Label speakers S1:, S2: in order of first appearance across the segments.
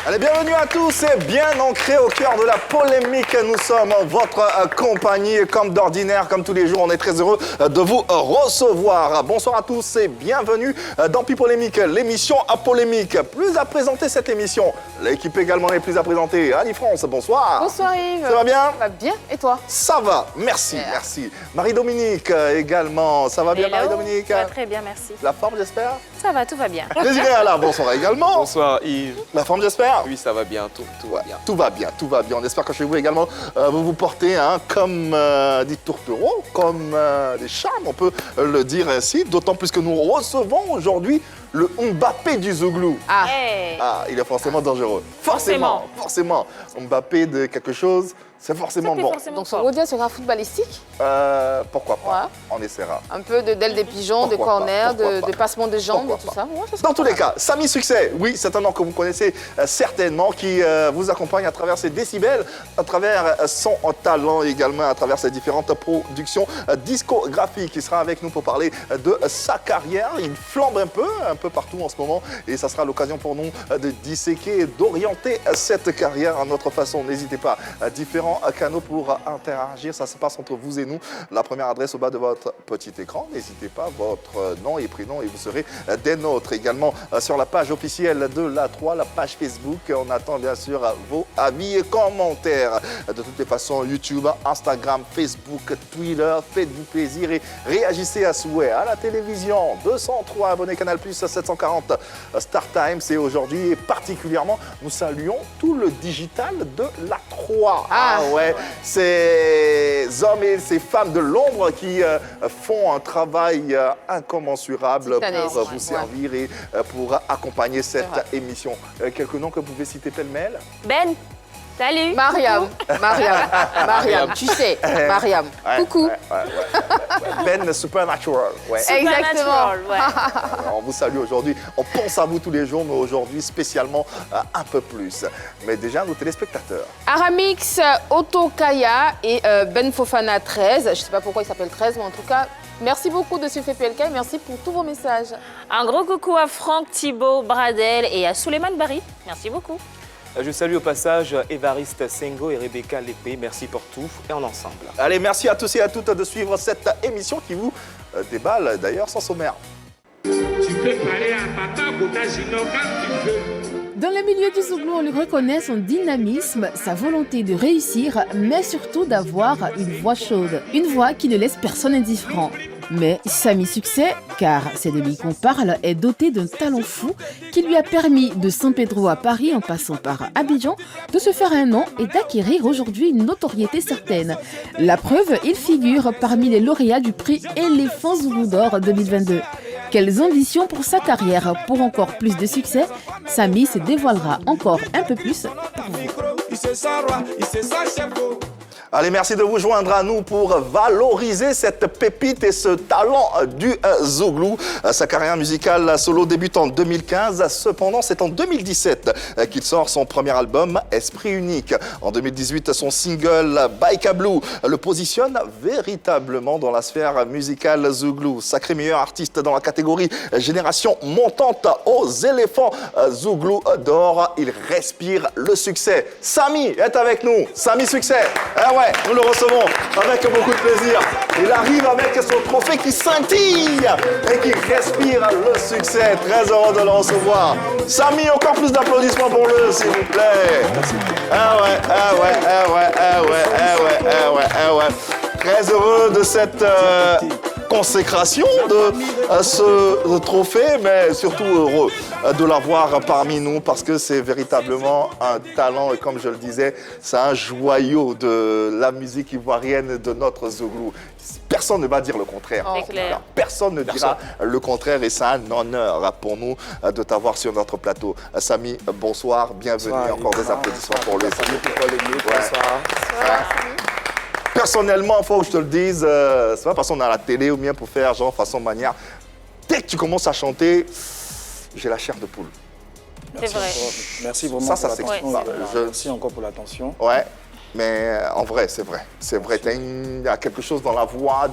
S1: Allez, bienvenue à tous et bien ancrés au cœur de la polémique. Nous sommes en votre compagnie comme d'ordinaire, comme tous les jours. On est très heureux de vous recevoir. Bonsoir à tous et bienvenue dans Pipolémique, l'émission à polémique. Plus à présenter cette émission, l'équipe également est plus à présenter. Annie France, bonsoir.
S2: Bonsoir Yves.
S1: Ça va bien?
S2: Ça va bien, et toi?
S1: Ça va, merci, merci. Marie-Dominique également, ça va bien Marie-Dominique?
S3: Ça va très bien, merci.
S1: La forme j'espère?
S3: Ça va, tout va bien.
S1: Désiré Alain, bonsoir également.
S4: Bonsoir Yves.
S1: La forme j'espère?
S4: Oui, ça va bien, tout va bien.
S1: Tout va bien, tout va bien. On espère que chez vous également, vous vous portez comme des tourtereaux, comme des charmes, on peut le dire ainsi. D'autant plus que nous recevons aujourd'hui le Mbappé du Zouglou.
S3: Hey.
S1: Ah, il est forcément dangereux. Forcément. Mbappé de quelque chose, c'est forcément bon.
S2: Donc son audience sera footballistique?
S1: Pourquoi pas?
S2: Ouais.
S1: On essaiera.
S2: Un peu d'aile des pigeons, de
S1: Pourquoi
S2: corner,
S1: pas?
S2: de passement de jambes
S1: Pourquoi
S2: et tout
S1: pas?
S2: ça. Ouais, ça sera
S1: Dans tous
S2: pas
S1: les
S2: mal.
S1: cas, Samy Succès, oui, c'est un nom que vous connaissez certainement, qui vous accompagne à travers ses décibels, à travers son talent également, à travers ses différentes productions discographiques. Il sera avec nous pour parler de sa carrière. Il flambe un peu partout en ce moment, et ça sera l'occasion pour nous de disséquer et d'orienter cette carrière à notre façon. N'hésitez pas, différents canaux pour interagir. Ça se passe entre vous et nous. La première adresse au bas de votre petit écran. N'hésitez pas, votre nom et prénom, et vous serez des nôtres. Également sur la page officielle de l'A3, la page Facebook. On attend bien sûr vos avis et commentaires. De toutes les façons, YouTube, Instagram, Facebook, Twitter, faites-vous plaisir et réagissez à souhait. À la télévision, 203 abonnés Canal+, 740 Star Times. Et aujourd'hui, et particulièrement, nous saluons tout le digital de l'A3. Ah ouais, ces hommes et ces femmes de l'ombre qui font un travail incommensurable
S2: Titanesque,
S1: pour vous
S2: ouais.
S1: servir et pour accompagner cette émission. Quelques noms que vous pouvez citer pêle-mêle?
S3: Ben, salut.
S2: Mariam, tu sais, Mariam. Coucou.
S1: Ben Supernatural. Ouais.
S2: Exactement.
S3: Supernatural, ouais.
S1: On vous salue aujourd'hui. On pense à vous tous les jours, mais aujourd'hui spécialement un peu plus. Mais déjà, nos téléspectateurs.
S2: Aramix, Otto Kaya et Ben Fofana 13. Je ne sais pas pourquoi il s'appelle 13, mais en tout cas, merci beaucoup de suivre PLK et merci pour tous vos messages.
S3: Un gros coucou à Franck, Thibault, Bradel et à Souleymane Barry. Merci beaucoup.
S4: Je salue au passage Évariste Sengo et Rebecca Lépé. Merci pour tout et en ensemble.
S1: Allez, merci à tous et à toutes de suivre cette émission qui vous déballe d'ailleurs sans sommaire.
S5: Tu peux parler à Papa Botagino quand tu veux.
S6: Dans le milieu du Zouglou, on lui reconnaît son dynamisme, sa volonté de réussir, mais surtout d'avoir une voix chaude. Une voix qui ne laisse personne indifférent. Mais Samy Succès, car c'est de lui qu'on parle, est doté d'un talent fou qui lui a permis de San Pedro à Paris en passant par Abidjan de se faire un nom et d'acquérir aujourd'hui une notoriété certaine. La preuve, il figure parmi les lauréats du prix Éléphant Zoulou d'Or 2022. Quelles ambitions pour sa carrière? Pour encore plus de succès, Samy se dévoilera encore un peu plus pour vous.
S1: Allez, merci de vous joindre à nous pour valoriser cette pépite et ce talent du Zouglou. Sa carrière musicale solo débute en 2015. Cependant, c'est en 2017 qu'il sort son premier album, Esprit Unique. En 2018, son single, Baïka Blue, le positionne véritablement dans la sphère musicale Zouglou. Sacré meilleur artiste dans la catégorie Génération montante aux éléphants Zouglou d'or. Il respire le succès. Samy est avec nous. Samy Succès. Ouais, nous le recevons avec beaucoup de plaisir. Il arrive avec son trophée qui scintille et qui respire le succès. Très heureux de le recevoir. Samy, encore plus d'applaudissements pour lui, s'il vous plaît. Très heureux de cette consécration de ce trophée, mais surtout heureux de l'avoir parmi nous parce que c'est véritablement un talent et comme je le disais, c'est un joyau de la musique ivoirienne de notre Zouglou. Personne ne va dire le contraire.
S3: C'est clair.
S1: Personne ne dira le contraire et c'est un honneur pour nous de t'avoir sur notre plateau. Samy, bonsoir, bienvenue.
S4: Bonsoir,
S1: encore des applaudissements pour lui.
S4: Bonsoir.
S1: Personnellement, il faut que je te le dise, c'est pas parce qu'on est à la télé ou bien pour faire genre façon manière. Dès que tu commences à chanter, j'ai la chair de poule.
S3: C'est vrai.
S7: Merci vraiment
S1: Ça
S7: pour
S1: s'explique
S7: l'attention.
S1: pas.
S7: Merci encore pour l'attention.
S1: Ouais. Mais en vrai, c'est vrai. C'est vrai, il y a quelque chose dans la voix,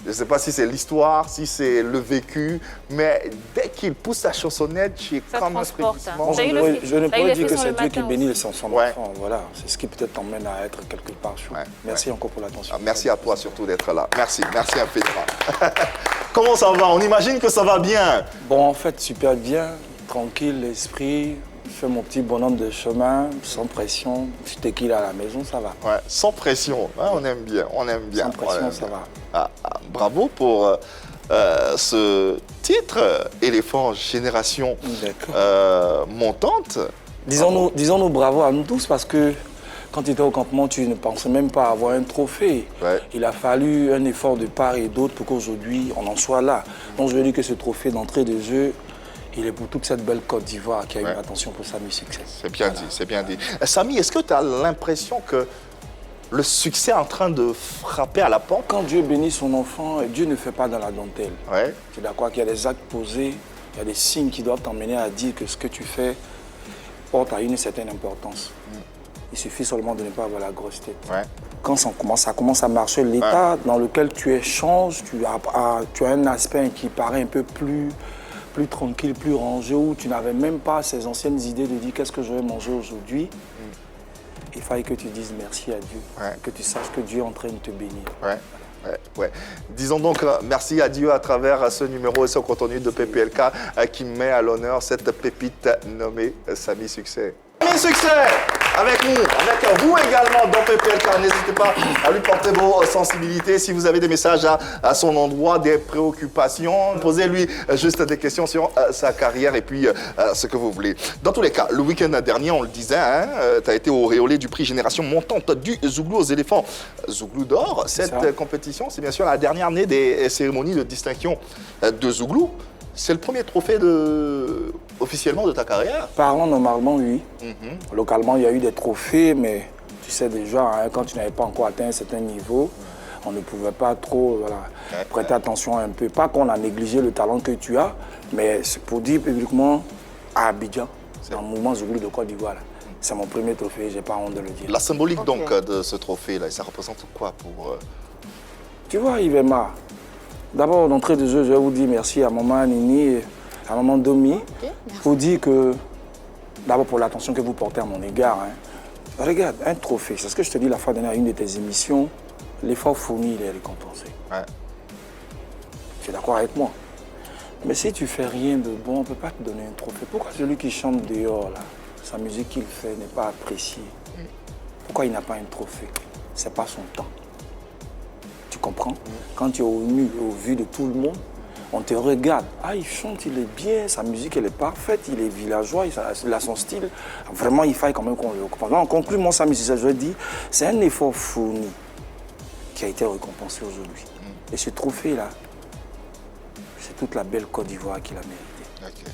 S1: je ne sais pas si c'est l'histoire, si c'est le vécu, mais dès qu'il pousse sa chansonnette, j'ai
S3: Ça
S1: comme un
S3: transporte,
S1: frémissement.
S3: hein.
S7: Je ne pourrais dire que c'est Dieu
S3: matin
S7: qui bénit
S3: aussi.
S7: son
S1: Ouais.
S7: enfant. Voilà, c'est ce qui peut-être t'emmène à être quelque part.
S1: Ouais,
S7: Merci encore pour l'attention.
S1: Ah, merci à toi surtout d'être là. Merci infiniment. Comment ça va? On imagine que ça va bien.
S7: Bon, en fait, super bien, tranquille, l'esprit. Je fais mon petit bonhomme de chemin, sans pression. Si t'es qu'il à la maison, ça va.
S1: Ouais, sans pression, hein, on aime bien, on aime bien.
S7: Sans pression,
S1: On aime
S7: ça
S1: bien.
S7: va.
S1: Bravo pour ce titre, Éléphant Génération
S7: D'accord.
S1: Montante.
S7: Disons-nous bravo à nous tous parce que quand tu étais au campement, tu ne pensais même pas avoir un trophée.
S1: Ouais.
S7: Il a fallu un effort de part et d'autre pour qu'aujourd'hui, on en soit là. Donc je veux dire que ce trophée d'entrée de jeu, il est pour toute cette belle Côte d'Ivoire qui a une attention pour Samy Succès.
S1: C'est bien dit, c'est bien dit. Samy, est-ce que tu as l'impression que le succès est en train de frapper à la porte?
S7: Quand Dieu bénit son enfant, Dieu ne fait pas dans la dentelle.
S1: Ouais.
S7: Tu es d'accord qu'il y a des actes posés, il y a des signes qui doivent t'emmener à dire que ce que tu fais porte à une certaine importance. Il suffit seulement de ne pas avoir la grosse tête.
S1: Ouais.
S7: Quand ça commence à marcher, l'état dans lequel tu es change, tu as un aspect qui paraît un peu plus tranquille, plus rangé, où tu n'avais même pas ces anciennes idées de dire qu'est-ce que je vais manger aujourd'hui. Il fallait que tu dises merci à Dieu, que tu saches que Dieu est en train de te bénir.
S1: Ouais. Disons donc merci à Dieu à travers ce numéro et ce contenu de PPLK qui met à l'honneur cette pépite nommée Samy Succès. Samy Succès avec nous, avec vous également dans PPLK. N'hésitez pas à lui porter vos sensibilités. Si vous avez des messages à son endroit, des préoccupations, posez-lui juste des questions sur sa carrière et puis ce que vous voulez. Dans tous les cas, le week-end dernier, on le disait, tu as été auréolé du prix Génération Montante du Zouglou aux éléphants Zouglou d'or. Cette compétition, c'est bien sûr la dernière née des cérémonies de distinction de Zouglou. C'est le premier trophée officiellement de ta carrière?
S7: Parlant normalement, oui. Localement, il y a eu des trophées, mais tu sais déjà, quand tu n'avais pas encore atteint un certain niveau, on ne pouvait pas trop prêter attention un peu. Pas qu'on a négligé le talent que tu as, mais c'est pour dire publiquement, à Abidjan, dans le mouvement Zouglou de Côte d'Ivoire, c'est mon premier trophée, j'ai pas honte de le dire.
S1: La symbolique donc de ce trophée-là, ça représente quoi pour...
S7: Tu vois, Yvema, d'abord, d'entrée de jeu, je vais vous dire merci à maman Nini et à maman Domi pour dire que, d'abord pour l'attention que vous portez à mon égard. Regarde, un trophée, c'est ce que je te dis la fois dernière à une de tes émissions, l'effort fourni, il est récompensé. Tu es d'accord avec moi? Mais si tu fais rien de bon, on ne peut pas te donner un trophée. Pourquoi celui qui chante dehors, là, sa musique qu'il fait n'est pas appréciée? Pourquoi il n'a pas un trophée? C'est pas son temps. Tu comprends? Quand tu es au vu de tout le monde, on te regarde. Ah, il chante, il est bien, sa musique, elle est parfaite, il est villageois, il a son style. Vraiment, il faille quand même qu'on le comprenne. En conclut, moi, sa musique, je dis, c'est un effort fourni qui a été récompensé aujourd'hui. Et ce trophée-là, c'est toute la belle Côte d'Ivoire qui l'a mérité.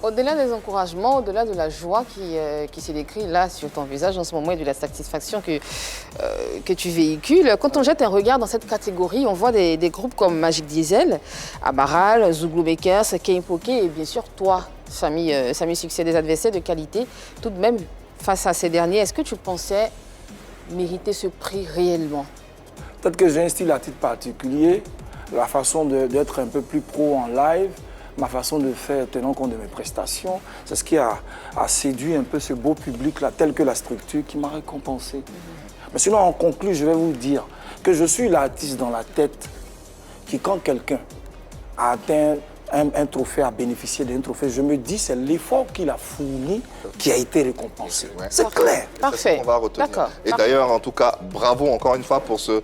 S2: Au-delà des encouragements, au-delà de la joie qui se décrit là sur ton visage en ce moment et de la satisfaction que tu véhicules, quand on jette un regard dans cette catégorie, on voit des groupes comme Magic Diesel, Amaral, Zouglou Makers, K-Poké et bien sûr toi, Samy Succès, des adversaires de qualité. Tout de même, face à ces derniers, est-ce que tu pensais mériter ce prix réellement?
S7: Peut-être que j'ai un style à titre particulier, la façon d'être un peu plus pro en live, ma façon de faire tenant compte de mes prestations, c'est ce qui a séduit un peu ce beau public-là, tel que la structure qui m'a récompensé. Mais sinon, en conclu, je vais vous dire que je suis l'artiste dans la tête qui, quand quelqu'un a atteint un trophée, a bénéficié d'un trophée, je me dis c'est l'effort qu'il a fourni qui a été récompensé. C'est clair.
S2: Parfait.
S1: C'est ce qu'on va retenir.
S2: D'accord.
S1: Et d'ailleurs, en tout cas, bravo encore une fois pour ce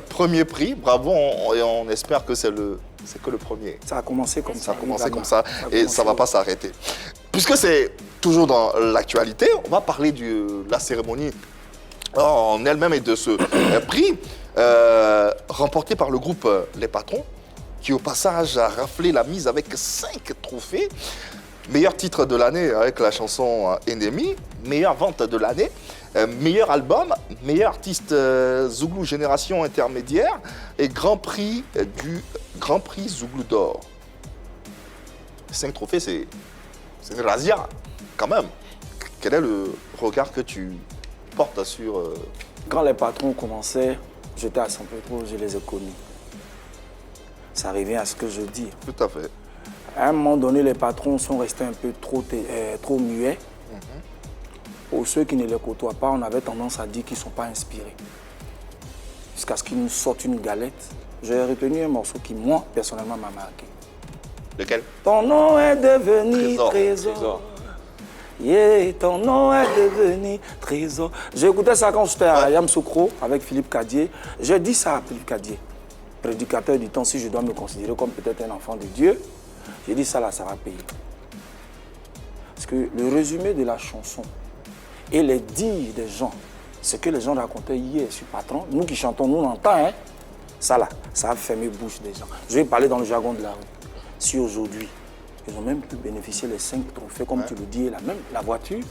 S1: premier prix. Bravo, et on espère que c'est que le premier.
S7: Ça a commencé comme ça.
S1: Ça a commencé comme ça et ça ne va pas s'arrêter. Puisque c'est toujours dans l'actualité, on va parler de la cérémonie en elle-même et de ce prix remporté par le groupe Les Patrons, qui au passage a raflé la mise avec 5 trophées. Meilleur titre de l'année avec la chanson Ennemi, meilleure vente de l'année, meilleur album, meilleur artiste Zouglou Génération Intermédiaire et Grand Prix Zouglou d'or. 5 trophées, c'est une razzia quand même. Quel est le regard que tu porte sur...
S7: Quand les patrons commençaient, j'étais à San Pedro, je les ai connus. Ça revient à ce que je dis.
S1: Tout à fait.
S7: À un moment donné, les patrons sont restés un peu trop muets. Pour ceux qui ne les côtoient pas, on avait tendance à dire qu'ils ne sont pas inspirés. Jusqu'à ce qu'ils nous sortent une galette. J'ai retenu un morceau qui, moi, personnellement, m'a marqué.
S1: Lequel?
S7: Ton nom est devenu
S1: Trésor.
S7: trésor. Yeah, ton nom est devenu trésor. J'ai écouté ça quand j'étais à Yamoussoukro avec Philippe Cadier. J'ai dit ça à Philippe Cadier, prédicateur du temps, si je dois me considérer comme peut-être un enfant de Dieu. J'ai dit ça là, ça va payer. Parce que le résumé de la chanson et les dires des gens, ce que les gens racontaient hier sur Patron, nous qui chantons, nous on entend, hein, ça là, ça a fermé bouche des gens. Je vais parler dans le jargon de la rue. Si aujourd'hui, ils ont même pu bénéficier les 5 trophées, comme tu le dis, et même la voiture,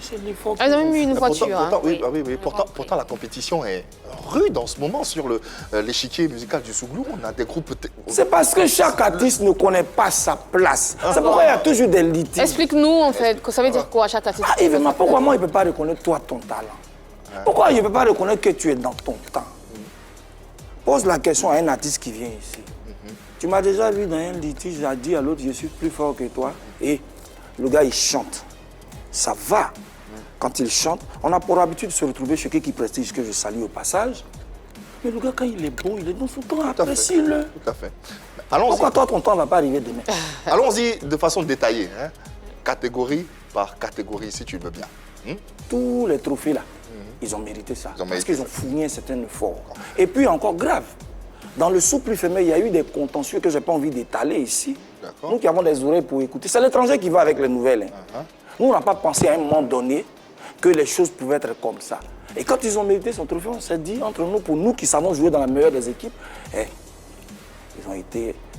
S7: c'est l'effort.
S2: Ils ont même eu une voiture.
S1: Pourtant,
S2: hein.
S1: oui. Pourtant, la compétition est rude en ce moment sur l'échiquier musical du Souglou. On a des groupes...
S7: C'est parce que chaque artiste ne connaît pas sa place. C'est pourquoi il y a toujours des litiges.
S2: Explique-nous, en fait, que ça veut dire quoi, chaque artiste?
S7: Ah, Yves, pourquoi moi, il ne peut pas reconnaître toi ton talent? Pourquoi il ne peut pas reconnaître que tu es dans ton temps? Pose la question à un artiste qui vient ici. Tu m'as déjà vu dans un litige, j'ai dit à l'autre, je suis plus fort que toi. Et le gars, il chante. Ça va. Quand il chante, on a pour habitude de se retrouver chez qui Prestige, que je salue au passage. Mais le gars, quand il est bon, il est dans son temps, apprécie-le.
S1: Tout à fait. Allons-y.
S7: Pourquoi toi, ton temps ne va pas arriver demain?
S1: Allons-y de façon détaillée, hein. Catégorie par catégorie, si tu veux bien.
S7: Tous les trophées là, ils ont mérité ça.
S1: Ils ont
S7: parce
S1: mérité
S7: qu'ils ont fourni un certain effort. Et puis encore grave, dans le sous plus féminin, il y a eu des contentieux que je n'ai pas envie d'étaler ici. Nous qui avons des oreilles pour écouter. C'est l'étranger qui va avec les nouvelles. Hein. Nous, on n'a pas pensé à un moment donné que les choses pouvaient être comme ça. Et quand ils ont mérité son trophée, on s'est dit, entre nous, pour nous qui savons jouer dans la meilleure des équipes,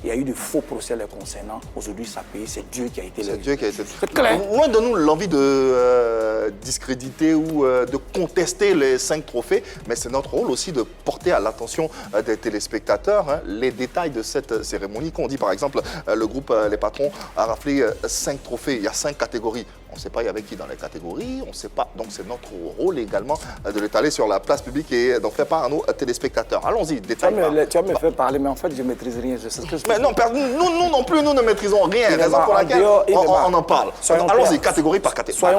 S7: il y a eu de faux procès les concernant. Aujourd'hui, ça paye, c'est Dieu qui a été le...
S1: C'est Dieu qui a été...
S7: C'est clair.
S1: Loin de nous l'envie de discréditer ou de contester les 5 trophées, mais c'est notre rôle aussi de porter à l'attention des téléspectateurs les détails de cette cérémonie. Quand on dit par exemple, le groupe Les Patrons a raflé 5 trophées, il y a 5 catégories. On ne sait pas il y avait qui dans les catégories, on ne sait pas. Donc c'est notre rôle également de l'étaler sur la place publique et d'en faire part à nos téléspectateurs. Allons-y, détail.
S7: Tu vas me faire parler, mais en fait, je ne maîtrise rien. Je sais ce que je
S1: mais non, nous non plus, nous ne maîtrisons rien. Raison pour laquelle on en parle. Allons-y, catégorie par catégorie.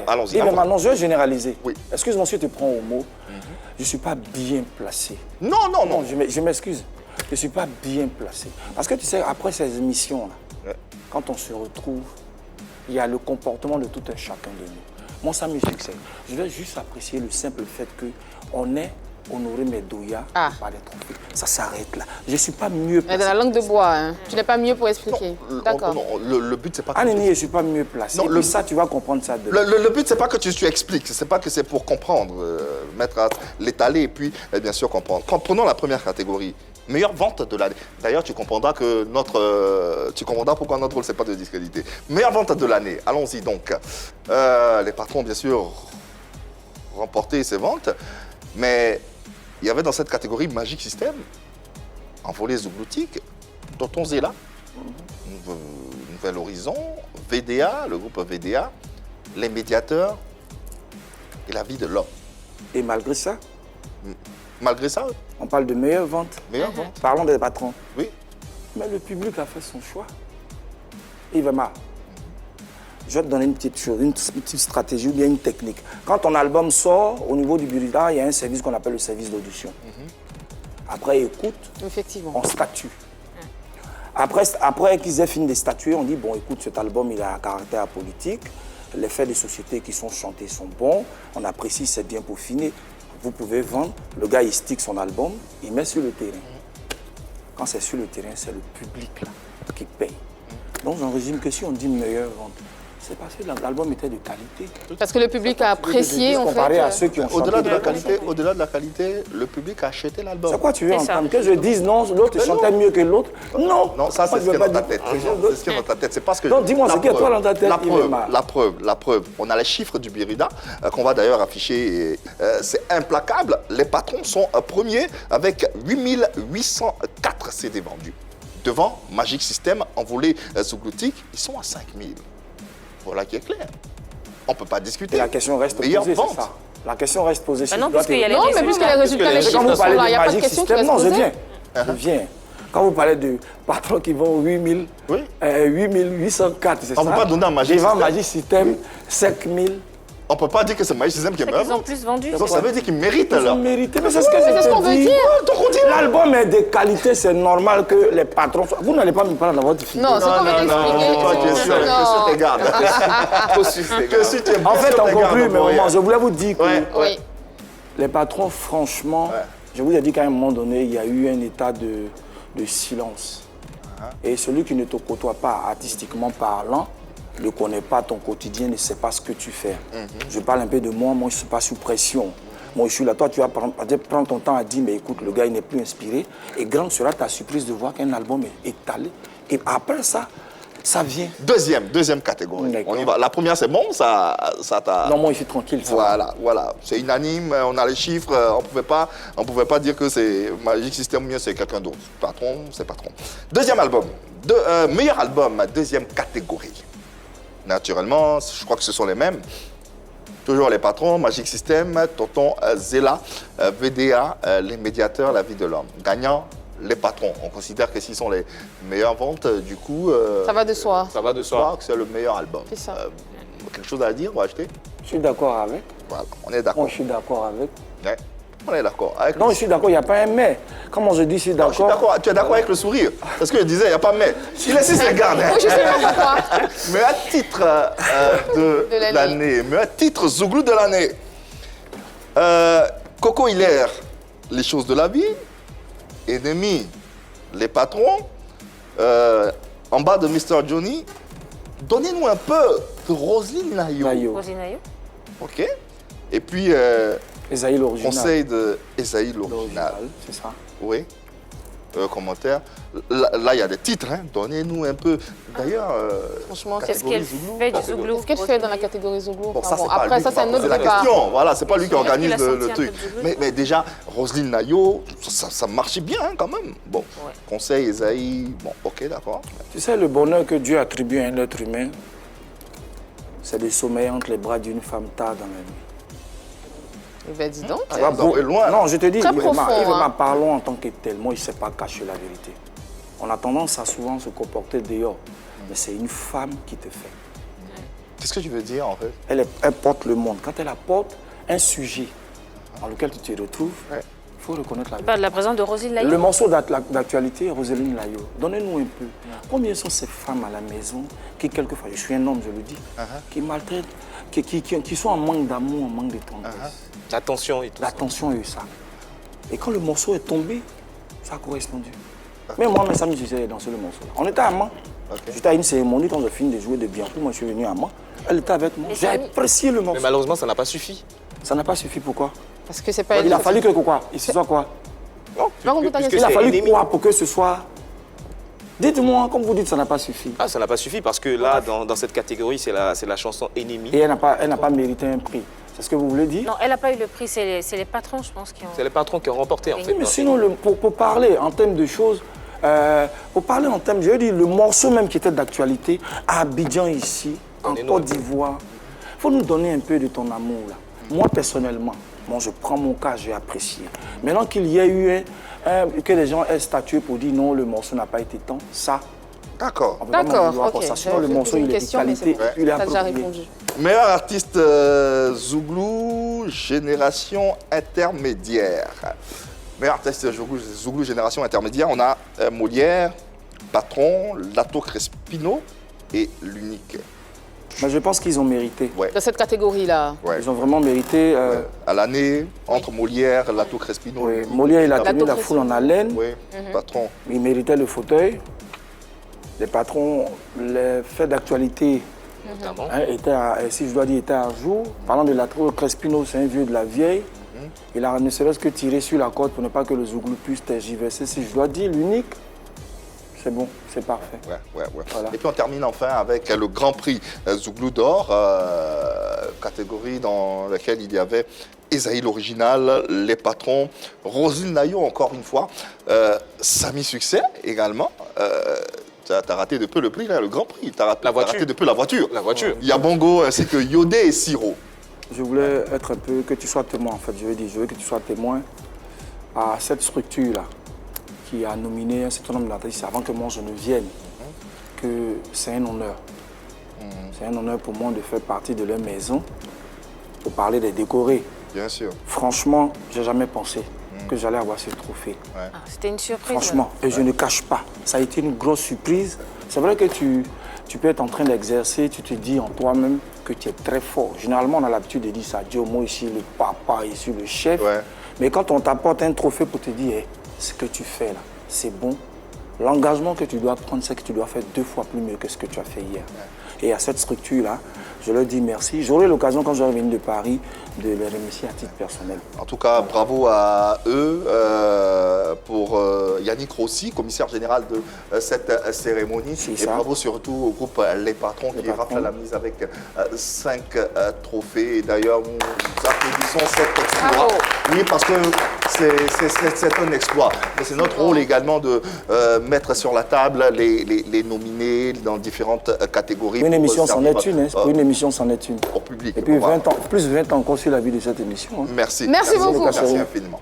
S1: Allons-y.
S7: Maintenant, je vais généraliser.
S1: Oui.
S7: Excuse-moi si tu prends au mot. Je ne suis pas bien placé.
S1: Non.
S7: Je m'excuse. Je ne suis pas bien placé. Parce que tu sais, après ces émissions-là, quand on se retrouve, il y a le comportement de tout un chacun de nous. Moi, ça me succède. Je vais juste apprécier le simple fait qu'on ait honoré Medoya par les trophées. Ça s'arrête là. Je ne suis pas mieux placé.
S2: Dans la langue de bois, hein. Tu n'es pas mieux pour expliquer. D'accord.
S1: Le but, c'est pas que
S7: je ne suis pas mieux placé. Non, ça, tu vas comprendre ça demain.
S1: Le but, c'est pas que tu expliques. C'est pas que c'est pour comprendre, l'étaler et puis, bien sûr, comprendre. Prenons la première catégorie. Meilleure vente de l'année. D'ailleurs, tu comprendras pourquoi notre rôle, c'est pas de discréditer. Meilleure vente de l'année. Allons-y donc. Les patrons, bien sûr, remporté ces ventes, mais il y avait dans cette catégorie Magic System, Envolée Zougloutique, Tonton Zéla, Nouvel Horizon, VDA, le groupe VDA, Les Médiateurs et La Vie de l'Homme.
S7: Et malgré ça, on parle de meilleure vente.
S1: Meilleure vente.
S7: Parlons des patrons.
S1: Oui.
S7: Mais le public a fait son choix. Yves-Ma, je vais te donner une petite chose, une petite stratégie ou bien une technique. Quand ton album sort, au niveau du Burida, il y a un service qu'on appelle le service d'audition. Après écoute,
S2: effectivement,
S7: on statue. Après qu'ils aient fini de statuer, on dit, bon, écoute, cet album, il a un caractère politique. Les faits de société qui sont chantés sont bons. On apprécie, c'est bien peaufiné. Vous pouvez vendre. Le gars, il stick son album, il met sur le terrain. Quand c'est sur le terrain, c'est le public là, qui paye. Donc, j'en résume que si on dit meilleure vente, c'est parce que l'album était de qualité.
S2: Parce que le public a apprécié, en fait.
S7: À ceux qui ont
S1: au-delà de la qualité, le public a acheté l'album.
S7: C'est quoi tu veux entendre? Que je dise non, l'autre chantait mieux que l'autre? Non,
S1: ça c'est ce qui est dans ta tête. C'est ce qui est dans ta tête. C'est parce que.
S7: Non, dis-moi ce qui est toi dans ta tête.
S1: La preuve. On a les chiffres du Birida qu'on va d'ailleurs afficher. C'est implacable. Les patrons sont premiers avec 8804 CD vendus. Devant Magic System, Envolée Zougloutique, ils sont à 5000. Voilà qui est clair. On ne peut pas discuter.
S7: Et la question reste posée, c'est ça. La question reste posée. Si
S3: non,
S7: tu dois
S3: puisqu'il y a les
S2: Non, mais puisque les résultats, les
S7: Quand
S2: chiffres
S7: vous
S2: sont
S7: parlez
S2: là, il n'y
S7: de
S2: a pas de
S7: Magic
S2: question qui
S7: System,
S2: reste
S7: non, je
S2: posée.
S7: viens. Je viens. Quand vous parlez de patrons qui vendent 8804, c'est ça?
S1: On ne peut pas donner un Magic
S7: Ils vendent
S1: System.
S7: Magic System 5000.
S1: On ne peut pas dire que c'est Magic System qui est
S3: Ils ont
S1: meilleur.
S3: plus vendu.
S1: Donc ça veut dire qu'ils méritent
S7: Ils ont
S1: alors.
S7: mérité, mais c'est ce que
S2: c'est ce qu'on veut dire.
S7: L'album est de qualité, c'est normal que les patrons soient... Vous n'allez pas me parler dans votre fille.
S2: Non, c'est qu'on veut
S1: Non,
S2: t'expliquer.
S1: toi tu es sûr,
S2: Non.
S1: que tu gardes. Que si tu es bien
S7: En fait,
S1: sûr,
S7: en
S1: t'es gardes
S7: conclu, mais
S1: pour rien.
S7: moment, je voulais vous dire que
S2: Oui.
S7: les patrons, franchement, je vous ai dit qu'à un moment donné, il y a eu un état de silence. Et celui qui ne te côtoie pas artistiquement parlant, ne connaît pas ton quotidien, ne sait pas ce que tu fais. Je parle un peu de moi, moi je ne suis pas sous pression. Moi je suis là, toi tu vas prendre ton temps à dire, mais écoute, le gars il n'est plus inspiré. Et grande sera ta surprise de voir qu'un album est étalé. Et après ça, ça vient.
S1: Deuxième catégorie.
S7: D'accord.
S1: On y va. La première c'est bon, ça t'a...
S7: Non, moi je suis tranquille. Ça va.
S1: Voilà. C'est unanime, on a les chiffres, on pouvait pas dire que c'est Magic System mieux, c'est quelqu'un d'autre. Patron, c'est patron. Deuxième album. Meilleur album, deuxième catégorie. Naturellement, je crois que ce sont les mêmes. Toujours les patrons, Magic System, Tonton Zela, VDA, les médiateurs, la vie de l'homme. Gagnant, les patrons. On considère que s'ils sont les meilleures ventes, du coup...
S2: Ça va de soi.
S4: Ça va de
S1: je crois
S4: soi.
S1: que c'est le meilleur album.
S2: C'est ça.
S1: Quelque chose à dire ou à acheter?
S7: Je suis d'accord avec.
S1: Voilà, on est d'accord.
S7: Moi je suis d'accord avec.
S1: Ouais, on est d'accord. Avec
S7: Non,
S1: le-
S7: je suis d'accord, il n'y a pas un mais. Comment je dis, je suis
S1: Non, je suis
S7: d'accord.
S1: d'accord. Tu es d'accord avec le sourire? Parce que je disais, il n'y a pas mais. Il laisse ses gardes.
S2: Oui, je sais pas pourquoi.
S1: Meilleur titre de
S2: De l'année.
S1: l'année. Meilleur titre Zouglou de l'année. Coco Hilaire, Les choses de la vie. Ennemi, Les patrons. En bas de Mr. Johnny. Donnez-nous un peu de Roselyne Nayo.
S7: Nayo.
S3: Rosinayo.
S1: OK. Et puis,
S7: Esaïe l'original.
S1: conseil de Esaïe l'original.
S7: C'est ça.
S1: Oui. Commentaire. Là, il y a des titres. Hein. Donnez-nous un peu. D'ailleurs,
S2: Franchement,
S3: Qu'est-ce qu'elle fait du Zouglou?
S2: Qu'est-ce qu'elle fait dans la catégorie Zouglou?
S1: bon, ça,
S2: Enfin,
S1: c'est pas
S2: après,
S1: lui
S2: ça,
S1: qui
S2: c'est
S1: va
S2: un autre
S1: poser la
S2: débat.
S1: question. Voilà, c'est pas lui qui
S3: Est-ce qu'il
S1: organise
S3: a senti
S1: le
S3: un
S1: truc.
S3: peu de Zouglou?
S1: Mais déjà, Roselyne Nayo, ça marchait bien hein, quand même. Bon,
S3: Ouais.
S1: conseil, Esaïe, bon, ok, d'accord.
S7: Tu sais, le bonheur que Dieu attribue à un être humain, c'est de sommeiller entre les bras d'une femme tard dans la nuit.
S2: Ben, dis donc.
S1: Ah, vous allez loin.
S7: Non, je te dis,
S2: Très
S7: Yves Emma,
S2: profond,
S7: Yves Emma,
S2: hein.
S7: parlons en tant que tel. Moi, il ne sait pas cacher la vérité. On a tendance à souvent se comporter dehors. Mais c'est une femme qui te fait.
S1: Qu'est-ce que tu veux dire en fait?
S7: Elle porte le monde. Quand elle apporte un sujet dans lequel tu te retrouves, il faut reconnaître la
S3: Tu
S7: vérité.
S3: parles de la présence de Roselyne
S7: Le
S3: Layo.
S7: morceau d'actualité, Roselyne Layo, donnez-nous un peu. Combien sont ces femmes à la maison qui, quelquefois, je suis un homme, je le dis, qui maltraitent, qui sont en manque d'amour, en manque de tendresse,
S4: L'attention et tout ça.
S7: d'attention et ça. Et quand le morceau est tombé, ça a correspondu. Mais moi, mes amis, j'ai dansé le morceau. On était à Mans. J'étais à une cérémonie quand j'ai fini de jouer de Bianco. Moi, je suis venu à Mans. Elle était avec moi.
S3: Mais
S7: J'ai
S3: ça-
S7: apprécié le
S4: Mais
S7: morceau.
S4: malheureusement, ça n'a pas suffi.
S7: Ça n'a pas suffi. Pourquoi?
S2: Parce que c'est pas
S7: Il a fallu que quoi? Il se soit quoi?
S2: Pas compris ta
S4: Puisque
S2: question.
S7: Il a
S4: c'est
S7: fallu
S4: ennemi.
S7: quoi pour que ce soit... Dites-moi, comme vous dites, ça n'a pas suffi.
S4: Ah, ça n'a pas suffi parce que là, dans cette catégorie, c'est la chanson Ennemi.
S7: Et elle n'a pas mérité un prix. C'est ce que vous voulez dire?
S3: Non, elle n'a pas eu le prix, c'est les patrons, je pense, qui ont...
S4: C'est les patrons qui ont remporté en
S3: Oui,
S4: fait.
S7: Mais sinon, pour parler en termes de choses, pour parler en termes, je veux dire, le morceau même qui était d'actualité, à Abidjan ici, en
S4: Donnez-nous
S7: Côte
S4: un peu.
S7: d'Ivoire, il faut nous donner un peu de ton amour là. Moi, personnellement, je prends mon cas, j'ai apprécié. Maintenant qu'il y a eu que les gens aient statué pour dire non, le morceau n'a pas été tant, ça,
S1: D'accord.
S7: on peut pas m'en
S2: D'accord,
S7: vouloir pour
S2: ok.
S7: ça. Sinon, le morceau,
S2: une
S7: il est de
S2: question, mais
S7: qualité,
S2: c'est bon.
S7: il est
S2: T'as déjà
S7: approprié.
S2: répondu.
S1: Meilleur artiste Zouglou, génération intermédiaire. Meilleur artiste Zouglou, génération intermédiaire, on a Molière, Patron, Lato Crespino et l'Unique.
S7: Mais je pense qu'ils ont mérité.
S1: Ouais.
S2: Dans cette catégorie-là.
S1: Ouais.
S7: Ils ont vraiment mérité.
S1: À l'année, entre Molière, Lato Crespino.
S7: Oui,
S1: l'Unique.
S7: Molière, il a tenu la
S2: Lato
S7: foule en haleine.
S1: Oui, Patron.
S7: Il méritait le fauteuil. Les patrons, les faits d'actualité
S4: Notamment.
S7: étaient, si je dois dire, étaient à jour. Parlant de Lato Crespino, c'est un vieux de la vieille. Il a ne serait-ce que tiré sur la corde pour ne pas que le Zouglou puisse tergiverser. Si je dois dire, l'Unique, c'est bon, c'est parfait.
S1: Ouais.
S7: Voilà.
S1: Et puis on termine enfin avec le Grand Prix Zouglou d'or, catégorie dans laquelle il y avait Esaïe l'original, les patrons, Roselyne Nayo encore une fois, Samy Succès également. Tu as raté de peu le prix, là, le Grand Prix. Tu as
S4: La voiture.
S1: raté de peu la voiture.
S4: La voiture.
S1: Il y a Bongo ainsi que Yodé et Siro.
S7: je voulais être un peu, que tu sois témoin en fait, je veux que tu sois témoin à cette structure-là qui a nominé un certain nombre d'artistes avant que moi je ne vienne, que c'est un honneur. C'est un honneur pour moi de faire partie de leur maison, pour parler des décorés.
S1: Bien sûr.
S7: Franchement, j'ai jamais pensé que j'allais avoir ce trophée.
S3: Ah, c'était une surprise.
S7: Franchement, et je ne cache pas, ça a été une grosse surprise. C'est vrai que tu peux être en train d'exercer, tu te dis en toi-même que tu es très fort. Généralement, on a l'habitude de dire ça, Dieu, moi ici, le papa, ici, le chef.
S1: Ouais.
S7: Mais quand on t'apporte un trophée pour te dire, hey, ce que tu fais là, c'est bon. L'engagement que tu dois prendre, c'est que tu dois faire 2 fois plus mieux que ce que tu as fait hier. Et à cette structure-là, je leur dis merci. J'aurai l'occasion, quand je vais revenir de Paris, de les remercier à titre personnel.
S1: En tout cas, bravo à eux pour Yannick Rossi, commissaire général de cette cérémonie.
S7: C'est
S1: Et
S7: ça.
S1: bravo surtout au groupe Les Patrons qui rafle la mise avec 5 trophées. Et d'ailleurs, nous applaudissons cet exploit.
S2: Bravo.
S1: Oui, parce que c'est un exploit. Mais c'est notre rôle également de mettre sur la table les nominés dans différentes catégories.
S7: Une
S1: pour
S7: émission, c'en
S1: servir,
S7: est une. Hein. Pour une émission, c'en est une.
S1: au public.
S7: Et puis
S1: Voilà.
S7: 20 ans, plus 20 ans encore sur la vie de cette émission. Hein.
S1: Merci.
S2: Merci beaucoup.
S1: Merci infiniment.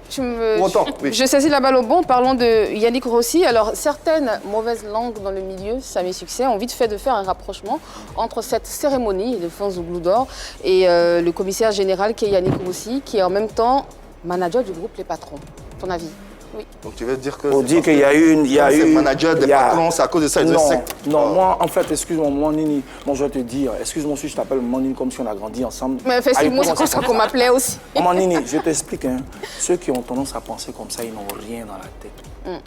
S1: Autant, oui.
S2: Je saisis la balle au bon. Parlons de Yannick Rossi. Alors, certaines mauvaises langues dans le milieu, Samy Succès, ont vite fait de faire un rapprochement entre cette cérémonie de fin Zouglou d'Or et le commissaire général qui est Yannick Rossi, qui est en même temps manager du groupe Les Patrons. Ton avis? Oui.
S1: Donc tu veux dire que...
S7: On
S1: c'est
S7: dit
S1: parce
S7: qu'il y a eu une...
S1: c'est manager des patrons, c'est à cause de ça,
S7: Non,
S1: secte.
S7: non, moi, en fait, excuse-moi, mon Nini, moi, je vais te dire, excuse-moi si je t'appelle mon Nini comme si on a grandi ensemble.
S2: Mais effectivement, c'est comme ça qu'on m'appelait aussi.
S7: Mon Nini, je t'explique, hein, ceux qui ont tendance à penser comme ça, ils n'ont rien dans la tête.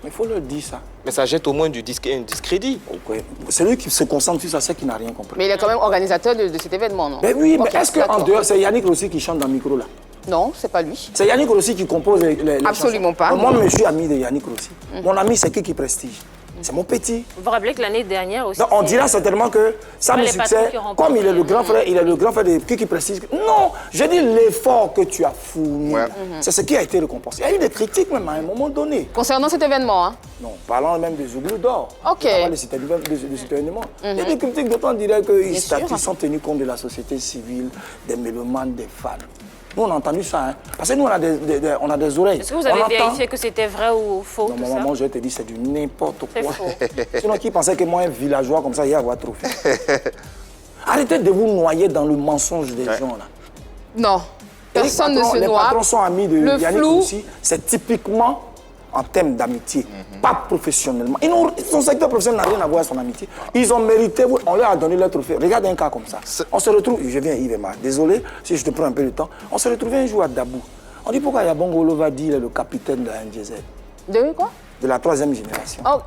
S7: Mais il faut leur dire ça.
S4: Mais ça jette au moins un discrédit.
S7: Ouais. Celui qui se concentre sur ça, c'est qu'il n'a rien compris.
S2: Mais il est quand même organisateur de cet événement, non?
S7: Mais oui,
S2: Ok,
S7: mais est-ce qu'en
S2: d'accord.
S7: dehors, c'est Yannick Rossi qui chante dans le micro là?
S2: Non, c'est pas lui.
S7: C'est Yannick Rossi qui compose les
S2: Absolument
S7: chansons.
S2: pas.
S7: Moi, je suis ami de Yannick Rossi. Mon ami, c'est qui Prestige? C'est mon petit.
S3: Vous vous rappelez que l'année dernière aussi.
S7: Donc, on dira certainement que Samy
S3: les
S7: Succès,
S3: patrons qui remportent.
S7: comme il est le grand frère, il est le grand frère de Kiki Prestige. Non, je dis l'effort que tu as fourni.
S1: Ouais.
S7: C'est ce qui a été récompensé. Il y a eu des critiques même à un moment donné.
S2: Concernant cet événement, hein?
S7: Non, parlant même des Zouglou d'Or.
S2: Ok.
S7: Parlant de cet événement. Il y a des critiques d'autant dirait qu'ils
S2: sûr.
S7: sont tenus compte de la société civile, des mélomanes, des fans. Nous, on a entendu ça, hein. Parce que nous, on a des oreilles.
S3: Est-ce que vous
S7: On
S3: avez
S7: entend.
S3: vérifié que c'était vrai ou faux,
S7: Non,
S3: tout
S7: maman,
S3: ça?
S7: moi, je vais te dire, c'est du n'importe
S3: C'est
S7: quoi.
S3: faux.
S7: Sinon, qui pensait que moi, un villageois comme ça, il y a avoir trop fait. Arrêtez de vous noyer dans le mensonge des gens, là.
S2: Non. Personne ne se
S7: Les
S2: noie.
S7: patrons sont amis de
S2: Le
S7: Yannick
S2: flou.
S7: aussi. C'est typiquement en termes d'amitié, pas professionnellement. Son secteur professionnel n'a rien à voir avec son amitié. Ils ont mérité, on leur a donné leur trophée. Regarde un cas comme ça. On se retrouve, je viens Yves Emma, désolé si je te prends un peu de temps. On se retrouvait un jour à Dabou. On dit pourquoi Yabongo Lova dit il est le capitaine de la NGZ,
S2: De quoi?
S7: de la 3e génération.
S2: Oh,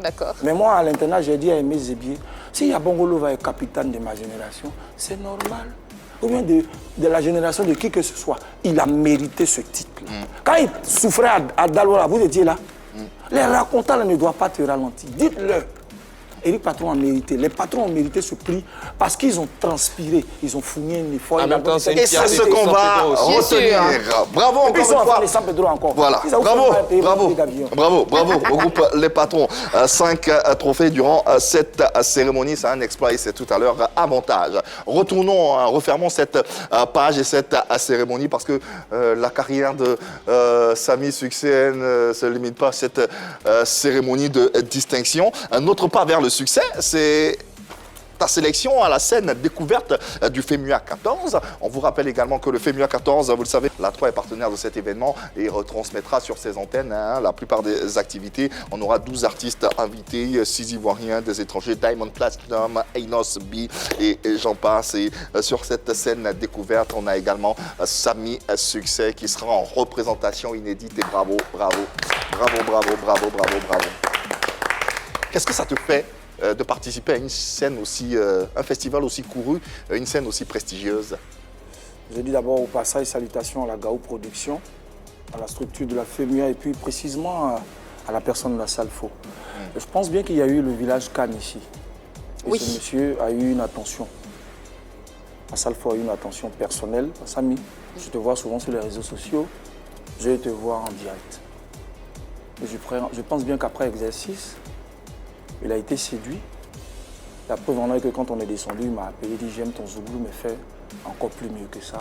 S2: d'accord.
S7: Mais moi, à l'internat, j'ai dit à Aimé Zébier, si Yabongo Lova est capitaine de ma génération, c'est normal. Ou bien de la génération de qui que ce soit, il a mérité ce titre-là. Quand il souffrait à Dalwara, vous étiez là. Les racontants là, ne doivent pas te ralentir. Dites-le. Éric Patron a mérité. Les patrons ont mérité ce prix parce qu'ils ont transpiré, ils ont fourni un effort.
S4: En même temps, c'est une
S1: Et c'est ce
S4: fierté
S1: qu'on
S4: pour
S1: va
S4: San Pedro aussi.
S1: retenir. Bravo
S7: Et puis ils
S1: encore
S7: sont
S1: une
S7: en
S1: fois.
S7: train de San Pedro encore.
S1: Voilà,
S7: Ils ont
S1: bravo,
S7: fait un pays
S1: bravo,
S7: d'avion.
S1: bravo au groupe Les Patrons. 5 trophées durant cette cérémonie, c'est un exploit et c'est tout à leur avantage. Retournons, refermons cette page et cette cérémonie parce que la carrière de Samy Succès ne se limite pas à cette cérémonie de distinction. Un autre pas vers le succès, c'est ta sélection à la scène découverte du FEMUA 14. On vous rappelle également que le FEMUA 14, vous le savez, la 3 est partenaire de cet événement et retransmettra sur ses antennes la plupart des activités. On aura 12 artistes invités, 6 Ivoiriens, des étrangers, Diamond Platinum, Ainos B et j'en passe. Et sur cette scène découverte, on a également Samy Succès qui sera en représentation inédite et bravo. Qu'est-ce que ça te fait de participer à une scène aussi, un festival aussi couru, une scène aussi prestigieuse?
S7: Je dis d'abord au passage salutations à la Gaou Production, à la structure de la FEMUA et puis précisément à la personne de la Salfo. Je pense bien qu'il y a eu le village Cannes ici. Et
S2: Oui.
S7: ce monsieur a eu une attention. La Salfo a eu une attention personnelle. Samy, je te vois souvent sur les réseaux sociaux, je vais te voir en direct. Et je pense bien qu'après exercice, il a été séduit. La preuve en est que quand on est descendu, il m'a appelé, il dit j'aime ton Zouglou, mais fais encore plus mieux que ça.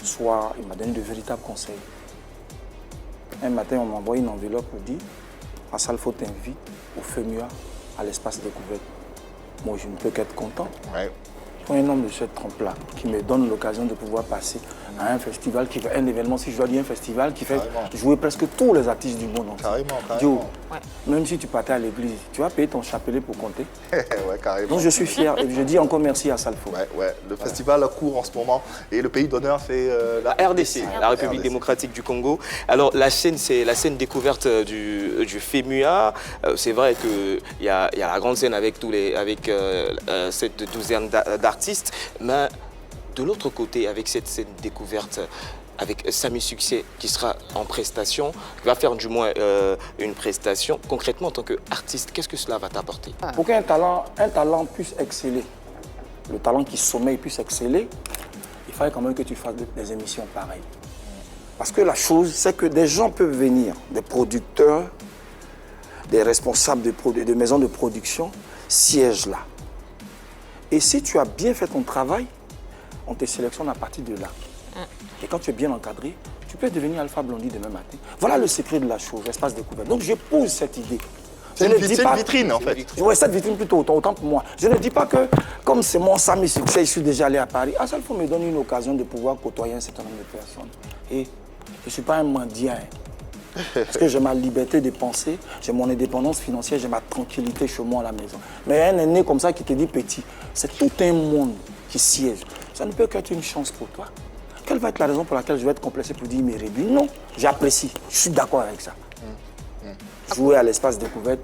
S7: Soit il m'a donné de véritables conseils. Un matin, on m'a envoyé une enveloppe pour dire Asalfo t'invite au FEMUA, à l'espace découverte. Moi, je ne peux qu'être content.
S1: Ouais.
S7: Pour un homme de cette trempe-là, qui me donne l'occasion de pouvoir passer à un festival, qui fait un événement, si je dois dire un festival, qui fait jouer presque tous les artistes du monde entier.
S1: Carrément.
S7: Joe, même si tu partais à l'église, tu vas payer ton chapelet pour compter.
S1: Ouais, carrément.
S7: Donc je suis fier et je dis encore merci à Salfo.
S1: Ouais. Le festival court en ce moment et le pays d'honneur, c'est
S4: la RDC, la République démocratique du Congo. Alors la scène, c'est la scène découverte du FEMUA. C'est vrai qu'il y a la grande scène avec cette douzaine d'artistes, mais de l'autre côté, avec cette scène découverte, avec Samy Succès qui sera en prestation, qui va faire du moins une prestation. Concrètement, en tant qu'artiste, qu'est-ce que cela va t'apporter?
S7: Pour qu'un talent puisse exceller, le talent qui sommeille puisse exceller, il fallait quand même que tu fasses des émissions pareilles. Parce que la chose, c'est que des gens peuvent venir, des producteurs, des responsables de maisons de production, siègent là. Et si tu as bien fait ton travail, on te sélectionne à partir de là. Et quand tu es bien encadré, tu peux devenir Alpha Blondy demain matin. Voilà le secret de la chose, espace découverte. Donc je pose cette idée.
S1: C'est une vitrine, en fait.
S7: Oui, cette vitrine plutôt, autant pour moi. Je ne dis pas que, comme c'est mon Samy Succès, je suis déjà allé à Paris. Asalfo me donne une occasion de pouvoir côtoyer un certain nombre de personnes. Et je ne suis pas un mendiant. Parce que j'ai ma liberté de penser, j'ai mon indépendance financière, j'ai ma tranquillité chez moi à la maison. Mais un aîné comme ça qui te dit petit, c'est tout un monde qui siège. Ça ne peut qu'être une chance pour toi. Quelle va être la raison pour laquelle je vais être complexé pour dire mes réduits? Non, j'apprécie, je suis d'accord avec ça. Jouer à l'espace découverte,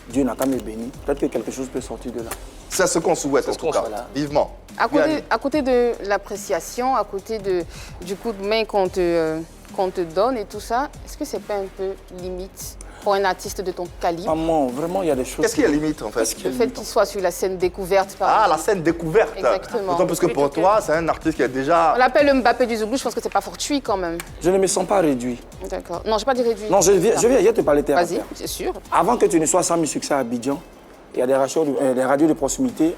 S7: Dieu n'a qu'à me bénir. Peut-être que quelque chose peut sortir de là.
S1: C'est ce qu'on souhaite, en tout cas, vivement.
S2: À côté de l'appréciation, à côté du coup de main qu'on te donne et tout ça, est-ce que c'est pas un peu limite pour un artiste de ton calibre?
S7: Maman, vraiment, il y a des choses...
S1: Qu'est-ce qui est limite, en fait?
S2: Le fait qu'il soit sur la scène découverte, par exemple.
S1: La scène découverte.
S2: Exactement.
S1: D'autant plus que pour toi, c'est un artiste qui a déjà...
S2: On l'appelle le Mbappé du Zouglou, je pense que c'est pas fortuit quand même.
S7: Je ne me sens pas réduit.
S2: D'accord. Non, je n'ai pas dit réduit.
S7: Non, je viens te parler terre à terre.
S2: Vas-y, c'est sûr.
S7: Avant que tu ne sois Samy Succès à Abidjan, il y a des radios de proximité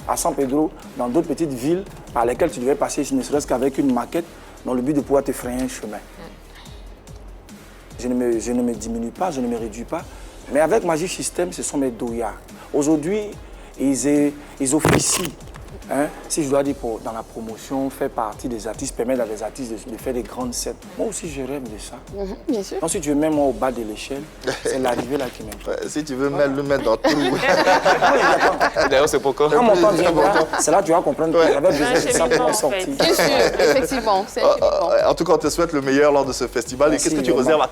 S7: à San Pedro, dans d'autres petites villes par lesquelles tu devais passer, ne serait-ce qu'avec une maquette, dans le but de pouvoir te frayer un chemin. Je ne me diminue pas, je ne me réduis pas. Mais avec Magic System, ce sont mes douillards. Aujourd'hui, ils officient. Hein, si je dois dire dans la promotion, faire partie des artistes, permettre à des artistes de faire des grandes scènes. Moi aussi, je rêve de ça.
S2: Bien sûr.
S7: Donc, si tu veux même moi au bas de l'échelle, c'est l'arrivée là qui m'intéresse.
S1: Si tu veux le mettre dans tout.
S4: D'ailleurs, c'est pourquoi.
S7: Quand mon temps viendra, c'est là que tu vas comprendre que j'avais besoin de ça pour sortir.
S2: Bien sûr, effectivement.
S1: En tout cas, on te souhaite le meilleur lors de ce festival.
S7: Merci,
S1: et qu'est-ce que tu réserves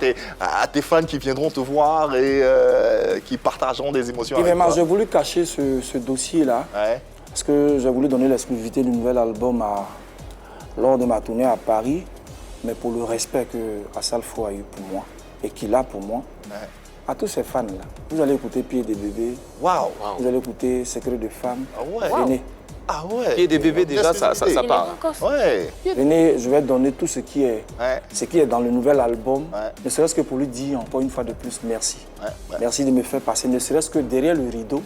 S1: à tes fans qui viendront te voir et qui partageront des émotions avec toi?
S7: J'ai voulu cacher ce dossier-là.
S1: Ouais.
S7: Parce que j'ai voulu donner l'exclusivité du nouvel album lors de ma tournée à Paris, mais pour le respect que Asalfo a eu pour moi et qu'il a pour moi, à tous ces fans-là, vous allez écouter Pied des bébés,
S1: Waouh!
S7: vous allez écouter Secret de femme,
S1: Ouais.
S7: Venez.
S1: Ouais.
S4: Pied des bébés, déjà, ça part.
S1: Ouais.
S7: Venez, je vais donner tout ce qui est dans le nouvel album, ne serait-ce que pour lui dire encore une fois de plus merci. Merci de me faire passer, ne serait-ce que derrière le rideau,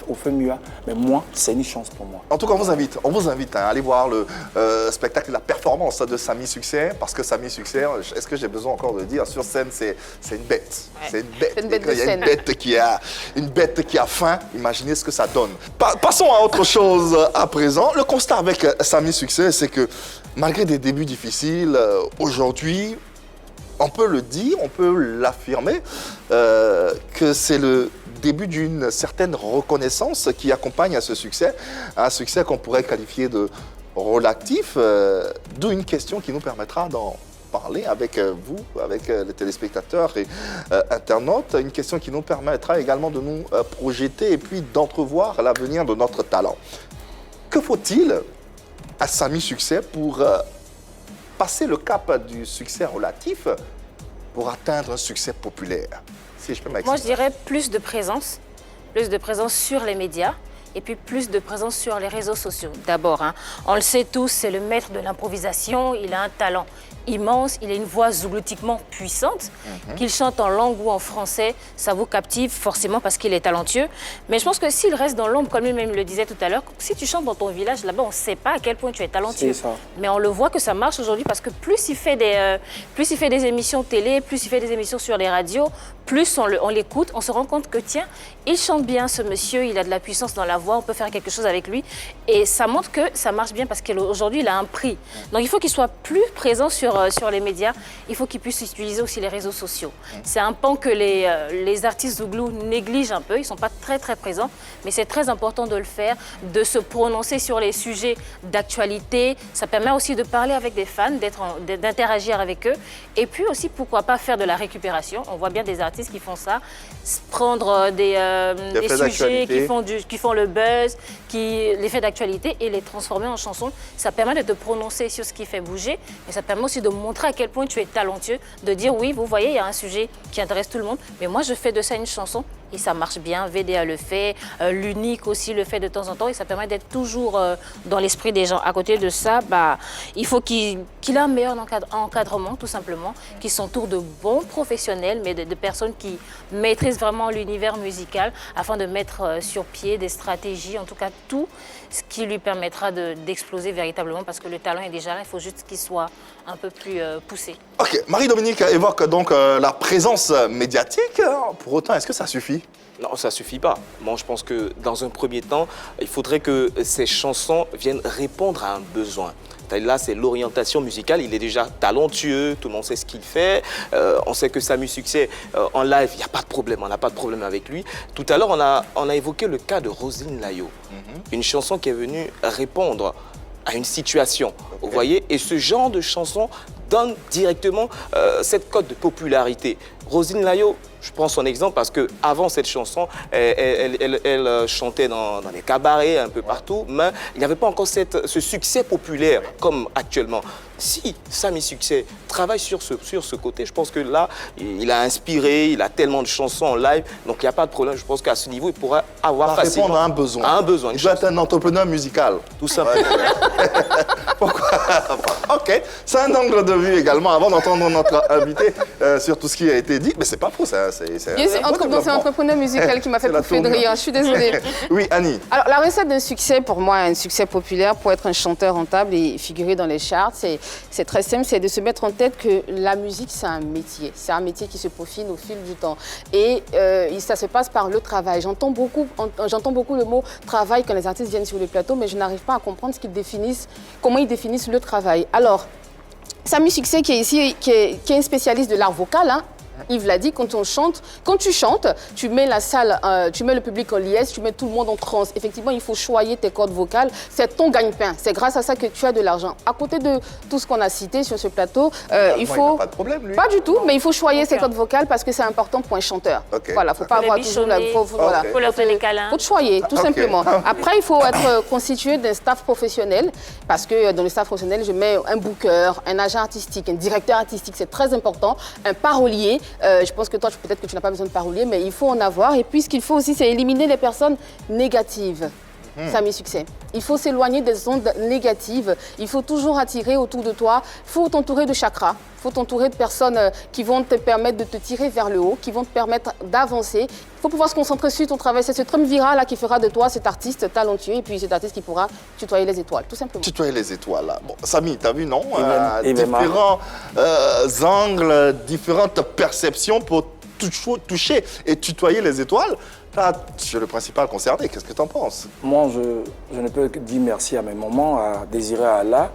S7: au FEMUA, mais moi, c'est une chance pour moi.
S1: En tout cas, on vous invite à aller voir le spectacle, la performance de Samy Succès, parce que Samy Succès, est-ce que j'ai besoin encore de le dire, sur scène, c'est une bête. C'est une bête.
S2: C'est une bête de
S1: Il y a
S2: scène.
S1: une bête qui a faim. Imaginez ce que ça donne. Passons à autre chose à présent. Le constat avec Samy Succès, c'est que malgré des débuts difficiles, aujourd'hui, on peut le dire, on peut l'affirmer, que c'est le début d'une certaine reconnaissance qui accompagne à ce succès, un succès qu'on pourrait qualifier de relatif, d'où une question qui nous permettra d'en parler avec vous, avec les téléspectateurs et internautes, une question qui nous permettra également de nous projeter et puis d'entrevoir l'avenir de notre talent. Que faut-il à Samy Succès pour passer le cap du succès relatif pour atteindre un succès populaire? Si je peux m'exprimer.
S3: Moi, je dirais plus de présence sur les médias et puis plus de présence sur les réseaux sociaux. D'abord, on le sait tous, c'est le maître de l'improvisation, il a un talent. immense, il a une voix zougloutiquement puissante, qu'il chante en langue ou en français, ça vous captive forcément parce qu'il est talentueux. Mais je pense que s'il reste dans l'ombre, comme lui-même le disait tout à l'heure, si tu chantes dans ton village, là-bas, on ne sait pas à quel point tu es talentueux.
S7: C'est ça.
S3: Mais on le voit que ça marche aujourd'hui parce que plus il fait des émissions télé, plus il fait des émissions sur les radios, plus on l'écoute, on se rend compte que tiens, il chante bien ce monsieur, il a de la puissance dans la voix, on peut faire quelque chose avec lui. Et ça montre que ça marche bien parce qu'aujourd'hui, il a un prix. Donc il faut qu'il soit plus présent sur les médias, il faut qu'il puisse utiliser aussi les réseaux sociaux. C'est un pan que les artistes zouglous négligent un peu, ils ne sont pas très présents, mais c'est très important de le faire, de se prononcer sur les sujets d'actualité. Ça permet aussi de parler avec des fans, d'interagir avec eux. Et puis aussi, pourquoi pas faire de la récupération. On voit bien des artistes qui font ça, prendre des sujets qui font le buzz, les faits d'actualité et les transformer en chansons. Ça permet de te prononcer sur ce qui fait bouger, mais ça permet aussi de montrer à quel point tu es talentueux, de dire oui, vous voyez, il y a un sujet qui intéresse tout le monde, mais moi je fais de ça une chanson et ça marche bien. VDA le fait, l'Unique aussi le fait de temps en temps et ça permet d'être toujours dans l'esprit des gens. À côté de ça, il faut qu'il ait un meilleur encadrement tout simplement, qu'il s'entoure de bons professionnels, mais de personnes qui maîtrisent vraiment l'univers musical afin de mettre sur pied des stratégies, en tout cas tout ce qui lui permettra d'exploser véritablement parce que le talent est déjà là, il faut juste qu'il soit un peu plus poussé.
S1: Ok, Marie-Dominique évoque donc la présence médiatique. Pour autant, est-ce que ça suffit?
S4: Non, ça ne suffit pas. Moi, je pense que dans un premier temps, il faudrait que ces chansons viennent répondre à un besoin. Là, c'est l'orientation musicale. Il est déjà talentueux, tout le monde sait ce qu'il fait. On sait que Samy Succès, en live, il n'y a pas de problème, on n'a pas de problème avec lui. Tout à l'heure, on a évoqué le cas de Roselyne Layo, une chanson qui est venue répondre à une situation, vous voyez. Et ce genre de chanson donne directement cette cote de popularité. Roselyne Layo, je prends son exemple parce qu'avant cette chanson, elle chantait dans les cabarets un peu partout, mais il n'y avait pas encore ce succès populaire comme actuellement. Si Samy Succès travaille sur ce côté, je pense que là, il a inspiré, il a tellement de chansons en live, donc il n'y a pas de problème. Je pense qu'à ce niveau, il pourra avoir facilement...
S1: répondre à un besoin.
S4: À un besoin.
S1: Il doit être un entrepreneur musical.
S4: Tout simplement.
S1: Pourquoi? Ok, c'est un angle de vue également, avant d'entendre notre invité sur tout ce qui a été dit. Mais c'est pas faux, ça.
S2: C'est entrepreneur musical qui m'a fait pouffer de rire. Je suis désolée.
S1: Oui, Annie.
S2: Alors, la recette d'un succès, pour moi, un succès populaire, pour être un chanteur rentable et figurer dans les charts, c'est très simple, c'est de se mettre en tête que la musique, c'est un métier. C'est un métier qui se peaufine au fil du temps. Et ça se passe par le travail. J'entends beaucoup le mot travail quand les artistes viennent sur le plateau, mais je n'arrive pas à comprendre comment ils définissent le travail. Alors, Samy Succès, qui est ici, qui est un spécialiste de l'art vocal, hein. Yves l'a dit, quand tu chantes, tu mets la salle, tu mets le public en liesse, tu mets tout le monde en transe. Effectivement, il faut choyer tes cordes vocales. C'est ton gagne-pain. C'est grâce à ça que tu as de l'argent. À côté de tout ce qu'on a cité sur ce plateau, il faut...
S1: Pas de problème, lui.
S2: Pas du tout, mais il faut choyer ses cordes vocales parce que c'est important pour un chanteur.
S1: Okay.
S2: Voilà, faut pas avoir toujours la...
S3: Faut leur faire les câlins.
S2: Faut te choyer, tout simplement. Après, il faut être constitué d'un staff professionnel parce que dans le staff professionnel, je mets un booker, un agent artistique, un directeur artistique, c'est très important, un parolier. Je pense que toi, peut-être que tu n'as pas besoin de parolier, mais il faut en avoir. Et puis, ce qu'il faut aussi, c'est éliminer les personnes négatives. Samy Succès. Il faut s'éloigner des ondes négatives. Il faut toujours attirer autour de toi. Il faut t'entourer de chakras. Il faut t'entourer de personnes qui vont te permettre de te tirer vers le haut, qui vont te permettre d'avancer. Il faut pouvoir se concentrer sur ton travail. C'est ce triumvirat là qui fera de toi cet artiste talentueux et puis cet artiste qui pourra tutoyer les étoiles, tout simplement.
S1: Tutoyer les étoiles, là. Bon, Samy, t'as vu, non?
S7: Événement.
S1: Différents angles, différentes perceptions pour toucher et tutoyer les étoiles. Là, tu es le principal concerné. Qu'est-ce que tu en penses?
S7: Moi, je ne peux que dire merci à mes mamans, à désirer à Allah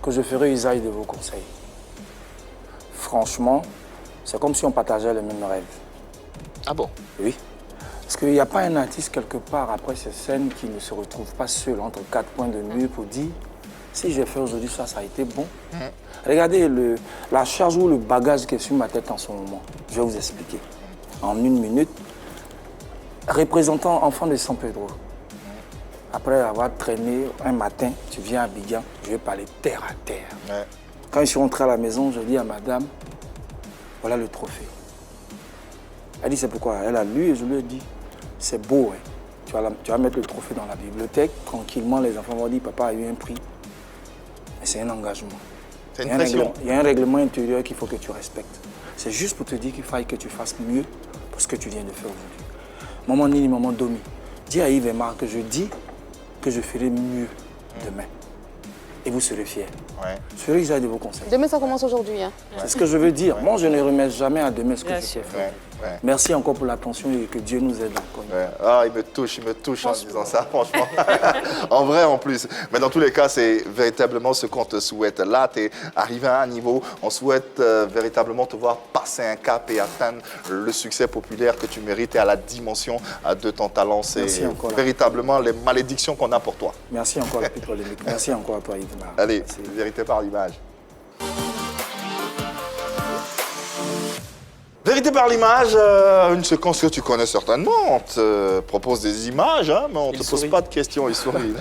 S7: que je ferai usage de vos conseils. Franchement, c'est comme si on partageait les mêmes rêves.
S4: Ah bon?
S7: Oui. Parce qu'il n'y a pas un artiste quelque part après ces scènes qui ne se retrouve pas seul entre quatre points de mur pour dire si j'ai fait aujourd'hui ça, ça a été bon. Regardez la charge ou le bagage qui est sur ma tête en ce moment. Je vais vous expliquer. En une minute, représentant enfant de San Pedro. Après avoir traîné un matin, tu viens à Abidjan, je vais parler terre à terre. Ouais. Quand je suis rentré à la maison, je dis à madame, voilà le trophée. Elle dit c'est pourquoi? Elle a lu et je lui ai dit, c'est beau, hein. Tu vas mettre le trophée dans la bibliothèque, tranquillement les enfants vont dire, papa a eu un prix. Mais c'est un engagement.
S1: C'est une pression.
S7: Il y a un règlement intérieur qu'il faut que tu respectes. C'est juste pour te dire qu'il faille que tu fasses mieux pour ce que tu viens de faire aujourd'hui. Maman Nini, maman Domi, dis à Yves et Marc que je dis que je ferai mieux demain. Et vous serez fiers.
S1: Ouais.
S7: Je serai usage de vos conseils.
S2: Demain, ça commence aujourd'hui. Hein.
S7: C'est ce que je veux dire. Moi, je ne remets jamais à demain ce que
S3: Bien
S7: je
S3: sûr.
S7: peux faire.
S1: Ouais.
S7: Merci encore pour l'attention et que Dieu nous aide encore.
S1: Ouais. Ah, il me touche en disant ça, franchement. En vrai, en plus. Mais dans tous les cas, c'est véritablement ce qu'on te souhaite. Là, tu es arrivé à un niveau, on souhaite véritablement te voir passer un cap et atteindre le succès populaire que tu mérites et à la dimension de ton talent. C'est
S7: Merci encore.
S1: véritablement les malédictions qu'on a pour toi.
S7: Merci encore la petite polémique. Merci encore à toi, Yves.
S1: Allez,
S7: Merci.
S1: vérité par l'image. Vérité par l'image, une séquence que tu connais certainement. On te propose des images, hein, mais on ne te pose pas de questions. Il sourit.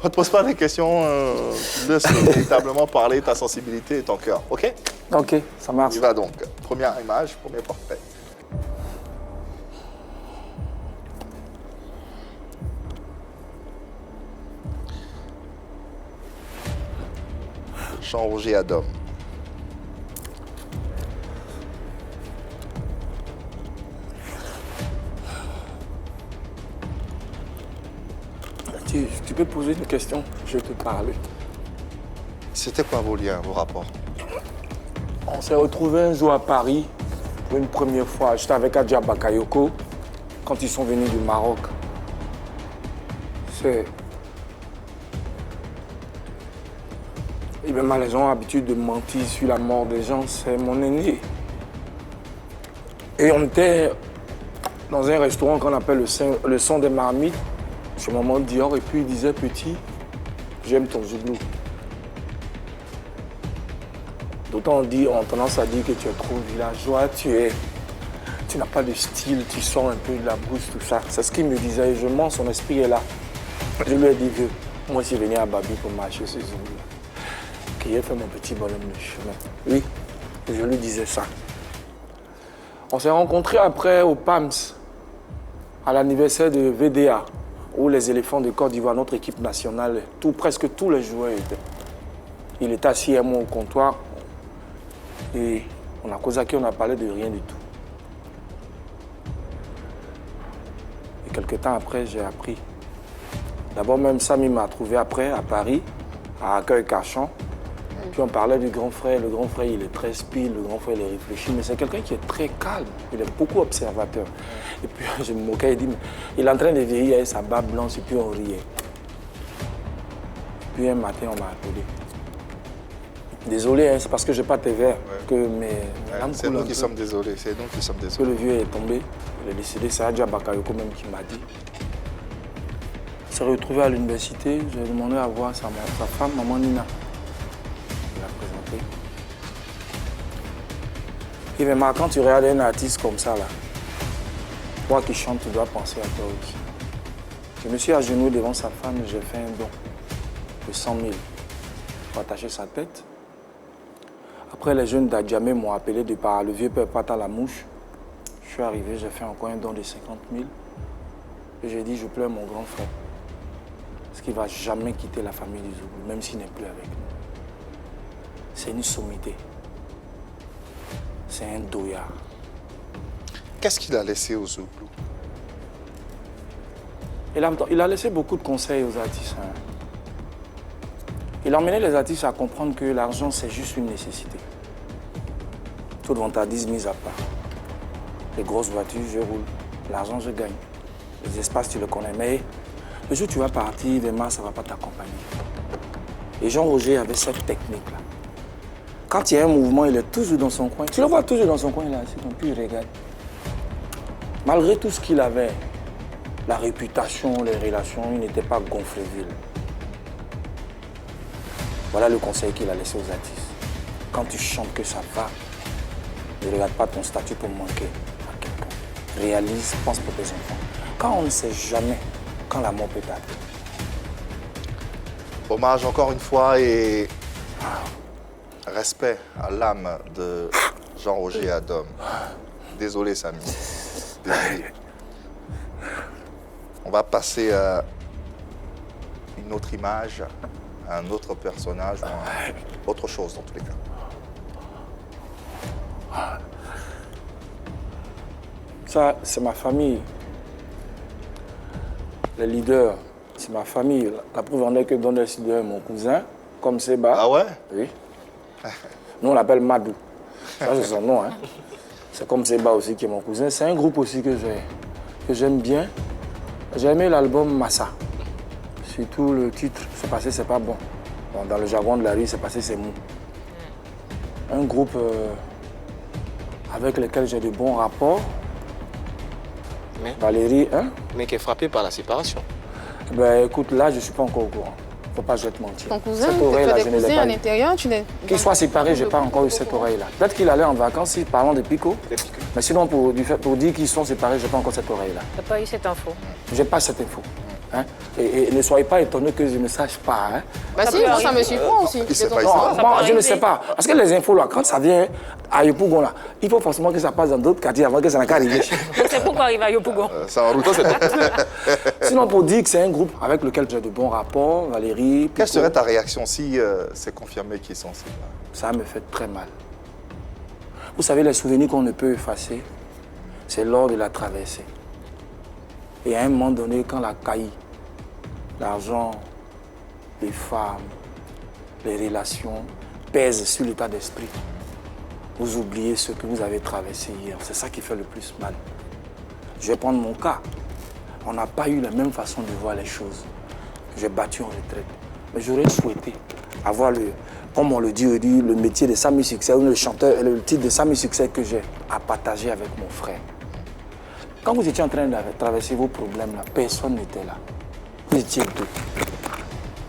S1: On ne te pose pas des questions. Laisse véritablement parler ta sensibilité et ton cœur. OK?
S7: Ok, ça
S1: On
S7: marche.
S1: y va donc. Première image, premier portrait. Jean-Roger Adom.
S7: Tu peux poser une question, je vais te parler.
S1: C'était quoi vos liens, vos rapports?
S7: On s'est retrouvés un jour à Paris pour une première fois. J'étais avec Adja Bakayoko quand ils sont venus du Maroc. C'est... Et même les gens ont l'habitude de mentir sur la mort des gens. C'est mon aîné. Et on était dans un restaurant qu'on appelle le Son des Marmites, chez Maman Dior, et puis il disait, petit, j'aime ton zouglou. D'autant on a tendance à dire que tu es trop villageois, tu n'as pas de style, tu sors un peu de la brousse, tout ça. C'est ce qu'il me disait et je mens, son esprit est là. Je lui ai dit que moi, je venais à Babi pour marcher ce zouglou. Qu'il ait fait mon petit bonhomme de chemin. Oui, et je lui disais ça. On s'est rencontrés après au PAMS, à l'anniversaire de VDA, où les éléphants de Côte d'Ivoire, notre équipe nationale, presque tous les joueurs étaient. Il était assis à moi au comptoir et on a causé on a parlé de rien du tout. Et quelques temps après, j'ai appris. D'abord, même Samy m'a trouvé après, à Paris, à Accueil-Cachan. Puis on parlait du grand frère. Le grand frère, il est très speed, le grand frère, il est réfléchi, mais c'est quelqu'un qui est très calme. Il est beaucoup observateur. Et puis je me moquais, il dit, mais il est en train de vieillir avec sa barbe blanche, et puis on riait. Puis un matin, on m'a appelé. Désolé, hein, c'est parce que je n'ai pas tes verres que mes larmes
S1: C'est
S7: coulent
S1: nous
S7: un
S1: qui
S7: peu.
S1: sommes désolés. C'est nous qui sommes
S7: Que
S1: désolés.
S7: le vieux est tombé, il est décédé, c'est Adja Bakayoko même qui m'a dit. Il s'est retrouvé à l'université, j'ai demandé à voir sa femme, maman Nina. Je l'ai présentée. Et vraiment, quand tu regardes un artiste comme ça, là, toi qui chantes, tu dois penser à toi aussi. Je me suis agenouillé devant sa femme et j'ai fait un don de 100 000 pour attacher sa tête. Après, les jeunes d'Adjamé m'ont appelé de par le vieux père Pata la mouche. Je suis arrivé, j'ai fait encore un don de 50 000. Et j'ai dit, je pleure mon grand frère. Parce qu'il ne va jamais quitter la famille du Zougou, même s'il n'est plus avec nous. C'est une sommité. C'est un doyard.
S1: Qu'est-ce qu'il a laissé aux Zouglou?
S7: Il a laissé beaucoup de conseils aux artistes. Hein. Il a emmené les artistes à comprendre que l'argent, c'est juste une nécessité. Toute vantardise mise à part. Les grosses voitures, je roule. L'argent, je gagne. Les espaces, tu le connais. Mais le jour où tu vas partir, demain, ça ne va pas t'accompagner. Et Jean-Roger avait cette technique-là. Quand il y a un mouvement, il est toujours dans son coin. Tu le vois toujours dans son coin, il est assis, puis il regarde. Malgré tout ce qu'il avait, la réputation, les relations, il n'était pas gonfleville. Voilà le conseil qu'il a laissé aux artistes. Quand tu chantes que ça va, ne regarde pas ton statut pour manquer à quelqu'un. Réalise, pense pour tes enfants. Quand on ne sait jamais quand la mort peut t'atteindre.
S1: Hommage encore une fois et respect à l'âme de Jean-Roger Adom. Désolé, Samy. Désolé. On va passer à une autre image, à un autre personnage, autre chose dans tous les cas?
S7: Ça, c'est ma famille. Les leaders, c'est ma famille. La preuve en est que Don Leader est mon cousin, comme Seba.
S1: Ah ouais?
S7: Oui. Nous, on l'appelle Madou. Ça, c'est son nom. Hein. C'est comme Seba aussi qui est mon cousin. C'est un groupe aussi que j'aime bien. J'ai aimé l'album Massa. Surtout le titre, c'est passé, c'est pas bon. Bon, dans le jargon de la rue, c'est passé, c'est mou. Un groupe avec lequel j'ai de bons rapports.
S4: Mais,
S7: Valérie, hein?
S4: mais qui est frappé par la séparation.
S7: Ben écoute, là, je ne suis pas encore au courant. Faut pas que je vais te mentir.
S2: Ton cousin,
S7: Cette
S2: tu
S7: oreille-là,
S2: as
S7: je
S2: des
S7: ne l'ai
S2: cousins
S7: pas
S2: à
S7: eu.
S2: l'intérieur, tu n'es...
S7: Qu'il soit séparé, je n'ai pas encore eu cette oreille-là. Peut-être qu'il allait en vacances, parlant de Pico. Mais sinon, pour dire qu'ils sont séparés, je n'ai pas encore cette oreille-là.
S3: Tu n'as pas eu cette info.
S7: Je n'ai pas cette info. Hein? Et ne soyez pas étonnés que je ne sache pas. Hein?
S2: Bah si, moi, ça me surprend aussi.
S1: Il sait
S2: Que
S1: pas,
S2: ton
S1: il sait
S2: cousin-
S1: pas.
S7: Moi, je ne sais pas. Parce que les infos, là, quand ça vient à Yopougon, là, il faut forcément que ça passe dans d'autres quartiers avant que ça n'ait qu'à arriver.
S3: Donc c'est pourquoi arriver à Yopougon.
S1: C'est en route.
S7: Sinon, pour dire que c'est un groupe avec lequel j'ai de bons rapports, Valérie,
S1: Quelle
S7: Pico,
S1: serait ta réaction si c'est confirmé qu'ils sont séparés?
S7: ça me fait très mal. Vous savez, les souvenirs qu'on ne peut effacer, c'est lors de la traversée. Et à un moment donné, quand la caille, l'argent, les femmes, les relations pèsent sur l'état d'esprit, vous oubliez ce que vous avez traversé hier. C'est ça qui fait le plus mal. Je vais prendre mon cas. On n'a pas eu la même façon de voir les choses. J'ai battu en retraite. Mais j'aurais souhaité avoir comme on le dit, le métier de Samy Succès, ou le chanteur, le titre de Samy Succès que j'ai à partager avec mon frère. Quand vous étiez en train de traverser vos problèmes, là, personne n'était là. Vous étiez deux.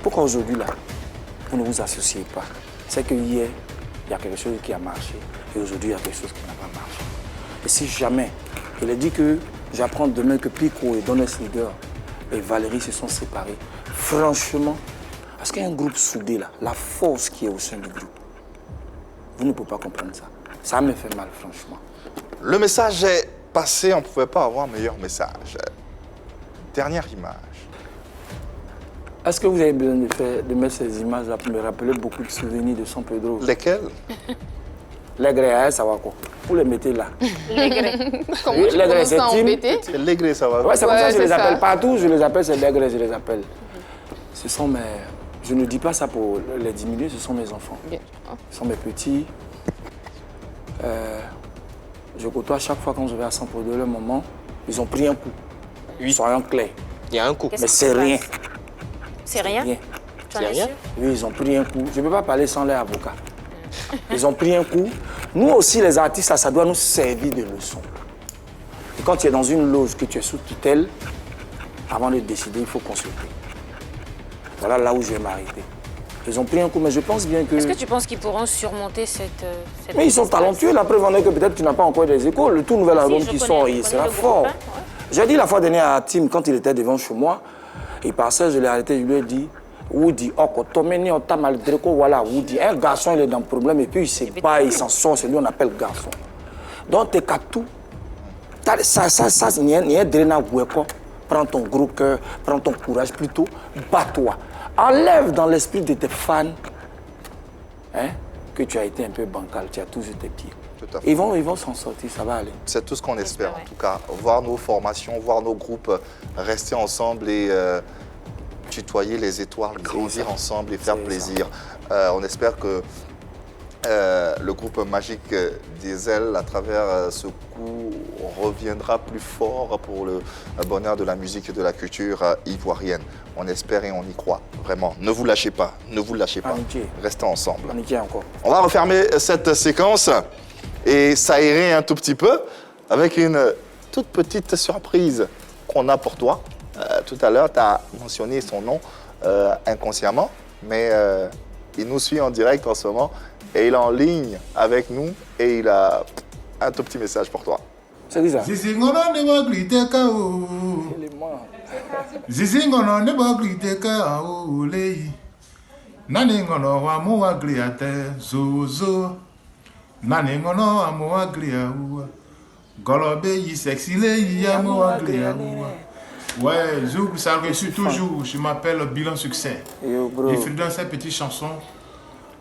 S7: Pourquoi aujourd'hui, là, vous ne vous associez pas? C'est que hier, il y a quelque chose qui a marché et aujourd'hui, il y a quelque chose qui n'a pas marché. Et si jamais, il est dit que j'apprends demain que Pico et Don Leader et Valérie se sont séparés, franchement, parce qu'il y a un groupe soudé là, la force qui est au sein du groupe, vous ne pouvez pas comprendre ça. Ça me fait mal, franchement.
S1: Le message est passé, on ne pouvait pas avoir un meilleur message. Dernière image.
S7: Est-ce que vous avez besoin de mettre ces images-là pour me rappeler beaucoup de souvenirs de San Pedro?
S1: Lesquels?
S7: Les grès, ça va quoi? Vous les mettez là.
S3: Les Grecs.
S2: Comment
S7: Oui,
S2: tu
S7: les
S2: commences
S7: Grecs,
S2: à
S7: c'est
S2: embêter?
S1: Les grès, ça va.
S7: Ouais, c'est pour ça que je
S2: c'est
S7: les appelle
S2: ça.
S7: partout, je les appelle, c'est les grès, je les appelle. Ce sont mes... Je ne dis pas ça pour les diminuer, ce sont mes enfants.
S2: Bien.
S7: Ce sont mes petits. Je côtoie chaque fois quand je vais à San Pedro, le moment, ils ont pris un coup. Soyons clairs.
S4: Il y a un coup.
S3: Qu'est-ce
S7: Mais
S3: qui
S7: c'est
S3: se
S7: rien.
S3: passe? C'est rien?
S7: Rien.
S3: Tu en
S4: C'est
S3: es
S4: rien?
S3: sûr?
S7: Oui, ils ont pris un coup. Je ne peux pas parler sans les avocats. Ils ont pris un coup. Nous aussi, les artistes, là, ça doit nous servir de leçon. Et quand tu es dans une loge, que tu es sous tutelle, avant de décider, il faut consulter. Voilà là où je vais m'arrêter. Ils ont pris un coup, mais je pense bien que...
S3: Est-ce que tu penses qu'ils pourront surmonter cette
S7: Mais ils sont talentueux. La preuve en est que peut-être tu n'as pas encore des échos. Le tout nouvel album
S3: je
S7: qui
S3: connais-
S7: sort,
S3: je
S7: il
S3: connais
S7: sera
S3: le groupe,
S7: fort.
S3: hein, ouais.
S7: J'ai dit la fois dernière à Tim, quand il était devant chez moi, il passait, je l'ai arrêté, je lui ai dit, Woody, malgré quoi, voilà, Woody, un garçon, il est dans le problème et puis il se bat, il s'en sort, c'est lui on appelle garçon. Donc, t'es qu'à tout. Ça, il y a un drainage, prends ton gros cœur, prends ton courage plutôt, bats-toi. Enlève dans l'esprit de tes fans hein, que tu as été un peu bancal, tu as toujours tes pieds.
S1: Tout à fait.
S7: Ils vont s'en sortir, ça va aller.
S1: C'est tout ce qu'on espère,
S3: ouais.
S1: en tout cas. Voir nos formations, voir nos groupes rester ensemble et tutoyer les étoiles, grandir ensemble et faire
S7: C'est
S1: plaisir. On espère que le groupe Magique Diesel, à travers ce coup, reviendra plus fort pour le bonheur de la musique et de la culture ivoirienne. On espère et on y croit, vraiment. Ne vous lâchez pas, ne vous lâchez pas.
S7: Amitié.
S1: Restez ensemble.
S7: Paniquer encore.
S1: On va refermer cette séquence et s'aérer un tout petit peu avec une toute petite surprise qu'on a pour toi. Tout à l'heure, tu as mentionné son nom inconsciemment, mais il nous suit en direct en ce moment et il est en ligne avec nous et il a un tout petit message pour toi.
S7: C'est qui ça?
S8: Zizingono ne ba glite ka o. Zizingono ne ba glite ka o lei. Nani ngono wa mo wa gliate zozo. Nani ngono wa mo wa glia ou. Golobe yi sexy le yi ya mo wa glia ou. Ouais, Zouk, ça reçu toujours. Je m'appelle Bilan Succès.
S7: Yo, bro.
S8: J'ai fait dans cette petite chanson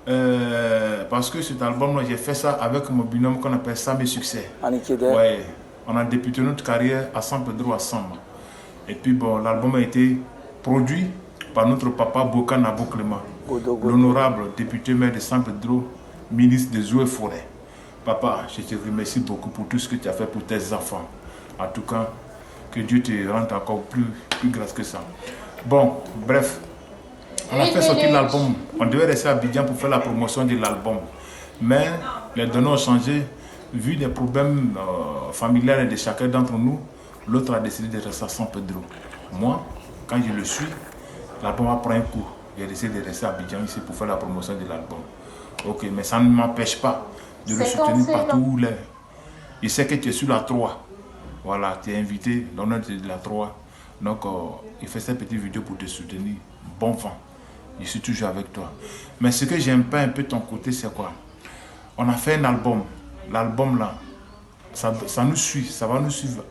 S8: Parce que cet album-là, j'ai fait ça avec mon binôme qu'on appelle Sami Succès.
S7: Anikédé.
S8: Ouais, on a débuté notre carrière à San Pedro ensemble. Et puis bon, l'album a été produit par notre papa Boka Nabo Clément, l'honorable député maire de San Pedro, ministre des Eaux et Forêts. Papa, je te remercie beaucoup pour tout ce que tu as fait pour tes enfants. En tout cas, que Dieu te rende encore plus grâce que ça. Bon, bref, on a fait sortir l'album. On devait rester à Abidjan pour faire la promotion de l'album. Mais les données ont changé. Vu les problèmes familiales de chacun d'entre nous, l'autre a décidé de rester à San Pedro. Moi, quand je le suis, l'album a pris un coup. J'ai décidé de rester à Abidjan ici pour faire la promotion de l'album. Ok, mais ça ne m'empêche pas de le soutenir partout où il est. Je sais que tu es sur la 3. Voilà, tu es invité, l'honneur de la 3. Donc, il fait cette petite vidéo pour te soutenir. Bon vent. Je suis toujours avec toi. Mais ce que j'aime pas un peu de ton côté, c'est quoi? On a fait un album. L'album là, ça nous suit, ça va nous suivre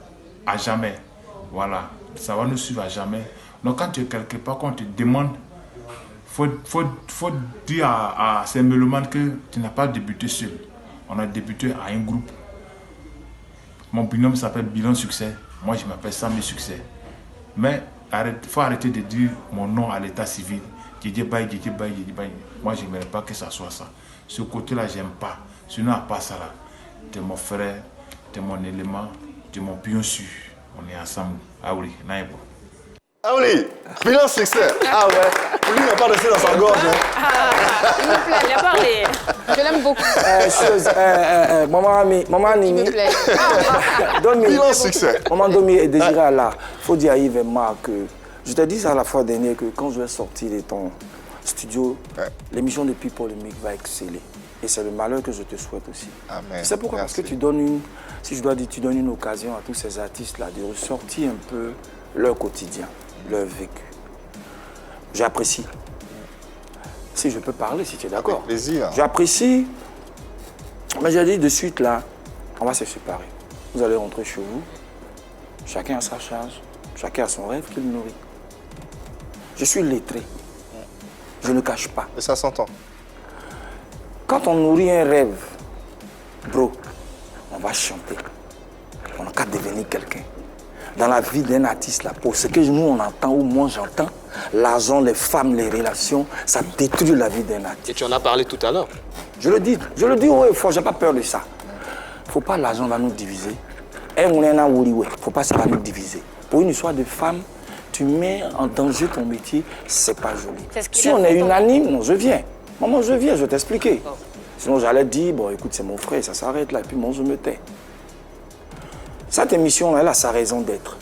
S8: à jamais. Voilà, ça va nous suivre à jamais. Donc quand tu es quelque part, quand on te demande, faut dire à ces mélomanes que tu n'as pas débuté seul. On a débuté à un groupe. Mon binôme s'appelle Bilan Succès. Moi je m'appelle Sami Succès. Mais il faut arrêter de dire mon nom à l'état civil. Djidji Baye. Moi je n'aimerais pas que ça soit ça. Ce côté-là, j'aime pas. Sinon, à part ça, tu es mon frère, tu es mon élément, tu es mon pion sûr. On est ensemble. Ah oui, naïbo.
S1: Ah oui, Bilan Succès. Ah ouais, lui n'a pas resté dans sa gorge.
S3: Il me plaît, il a parlé.
S2: Je l'aime beaucoup.
S7: Maman Nini.
S2: Il me plaît.
S1: Bilan Succès.
S7: Maman Domi est désirée à l'art. Il faut dire à Yves et Marc que je te dis à la fois dernière que quand je vais sortir de ton studio, l'émission de People Mic va exceller. Et c'est le malheur que je te souhaite aussi.
S1: Amen.
S7: C'est pourquoi? Parce que tu donnes si je dois dire, tu donnes une occasion à tous ces artistes-là de ressortir un peu leur quotidien, leur vécu. J'apprécie. Si je peux parler, si tu es d'accord.
S1: Avec plaisir.
S7: J'apprécie. Mais j'ai dit de suite là, on va se séparer. Vous allez rentrer chez vous. Chacun a sa charge. Chacun a son rêve qu'il nourrit. Je suis lettré. Je ne cache pas.
S1: Et ça s'entend.
S7: Quand on nourrit un rêve, bro, on va chanter. On n'a qu'à devenir quelqu'un. Dans la vie d'un artiste, là, pour ce que nous on entend ou moi j'entends, l'argent, les femmes, les relations, ça détruit la vie d'un artiste.
S4: Et tu en as parlé tout à l'heure.
S7: Je le dis haut et fort, j'ai pas peur de ça. Faut pas l'argent va nous diviser. Faut pas ça va nous diviser. Pour une histoire de femme, tu mets en danger ton métier, c'est pas joli. Si on est unanime, non, je viens. Maman, je viens, je vais t'expliquer. Sinon, j'allais dire, bon, écoute, c'est mon frère, ça s'arrête là, et puis moi, je me tais. Cette émission, elle a sa raison d'être.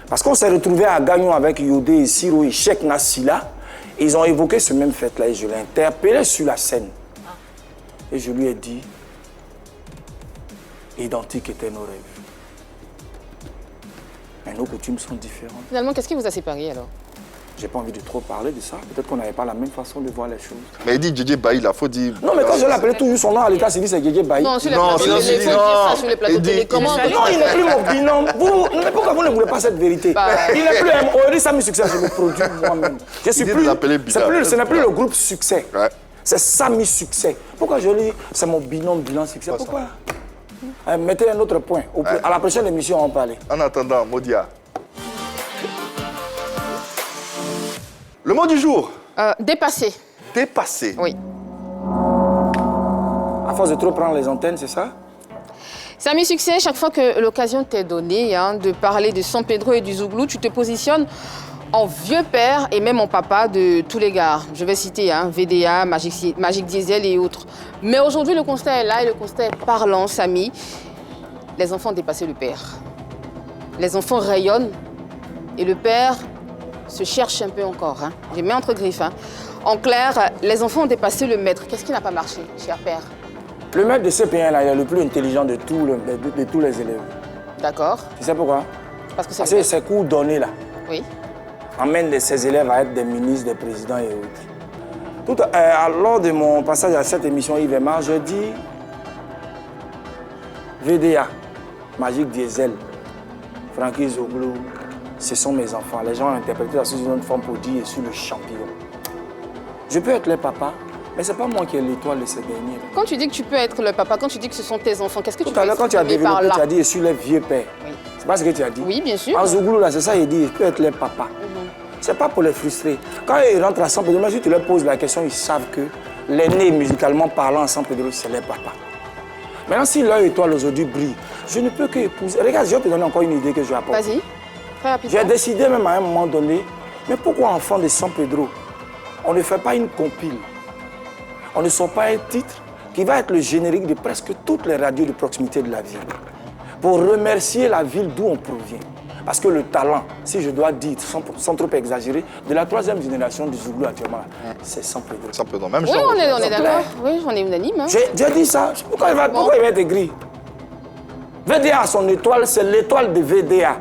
S7: Parce qu'on s'est retrouvé à Gagnon avec Yodé et Siro et Cheikh Nassila. Ils ont évoqué ce même fait-là et je l'ai interpellé sur la scène. Et je lui ai dit, identiques étaient nos rêves. Mais nos coutumes sont différentes.
S2: Finalement, qu'est-ce qui vous a séparés alors?
S7: J'ai pas envie de trop parler de ça. Peut-être qu'on n'avait pas la même façon de voir les choses.
S1: Mais il dit Djidji Baye, il faut dire...
S7: Non, mais quand je l'appelais toujours son nom à l'état civil, c'est Djidji Baye.
S2: Non, sur les
S1: Non,
S2: plateaux
S1: c'est
S2: télé,
S1: non.
S2: sur les plateaux
S1: Il dit-
S2: télé. Comment
S1: il dit-
S7: Non, il n'est plus mon binôme. Pourquoi vous ne voulez pas cette vérité? Il n'est plus aujourd'hui, Sami Succès, je me produis moi-même. Je suis
S1: dit de
S7: plus.
S1: l'appeler Bilal.
S7: Ce n'est plus le groupe Succès.
S1: Ouais.
S7: C'est Sami Succès. Pourquoi je dis c'est mon binôme Bilan Succès? Pourquoi? Mettez un autre point. À la prochaine émission, on va parler.
S1: En attendant, Modia. Le mot du jour,
S2: Dépassé.
S1: dépassé.
S2: Oui.
S7: À force de trop prendre les antennes, c'est ça?
S2: Sami Succès, chaque fois que l'occasion t'est donnée de parler de San Pedro et du Zouglou, tu te positionnes en vieux père et même en papa de tous les gars. Je vais citer VDA, Magic Diesel et autres. Mais aujourd'hui, le constat est là et le constat est parlant, Sami. Les enfants ont dépassé le père. Les enfants rayonnent et le père se cherche un peu encore. Je mets entre griffes. En clair, les enfants ont dépassé le maître. Qu'est-ce qui n'a pas marché, cher père?
S7: Le maître de CP1, là, il est le plus intelligent de tous les élèves.
S2: D'accord.
S7: Tu sais pourquoi?
S2: Parce que
S7: Parce que ces cours donnés, là,
S2: Oui.
S7: emmènent ces élèves à être des ministres, des présidents et autres. Lors de mon passage à cette émission Yves et Marc, je dis VDA, Magic Diesel, Frankie Zouglou, ce sont mes enfants. Les gens ont interprété ça sous une autre forme pour dire je suis le champion. Je peux être leur papa, Mais c'est pas moi qui ai l'étoile de ces derniers.
S2: Quand tu dis que tu peux être le papa, quand tu dis que ce sont tes enfants, qu'est-ce que tu
S7: Tout à
S2: veux
S7: l'heure, quand tu as
S2: exprimer par
S7: développé,
S2: là?
S7: tu as dit, je suis le vieux père.
S2: Oui.
S7: C'est pas ce que tu as dit?
S2: Oui, bien sûr.
S7: En Zouglou, là, c'est ça, il dit, je peux être leur papa. C'est pas pour les frustrer. Quand ils rentrent à San Pedro, si tu leur poses la question, ils savent que l'aîné, musicalement parlant, à San Pedro, c'est leur papa. Maintenant, si leur étoile aujourd'hui brille, je ne peux qu'épouser. Regarde, je vais te donner encore une idée que je vais apporter.
S2: Vas-y, très rapidement.
S7: J'ai décidé même à un moment donné, mais pourquoi enfant de San Pedro, on ne fait pas une compile? On ne sort pas un titre qui va être le générique de presque toutes les radios de proximité de la ville. Pour remercier la ville d'où on provient. Parce que le talent, si je dois dire sans trop exagérer, de la 3e génération du Zouglou actuellement, c'est San Pedro.
S1: San Pedro, même
S2: Oui,
S1: genre.
S2: on est d'accord. Oui, on est unanime. Hein.
S7: J'ai dit ça. Pourquoi il va être gris? VDA, son étoile, c'est l'étoile de VDA.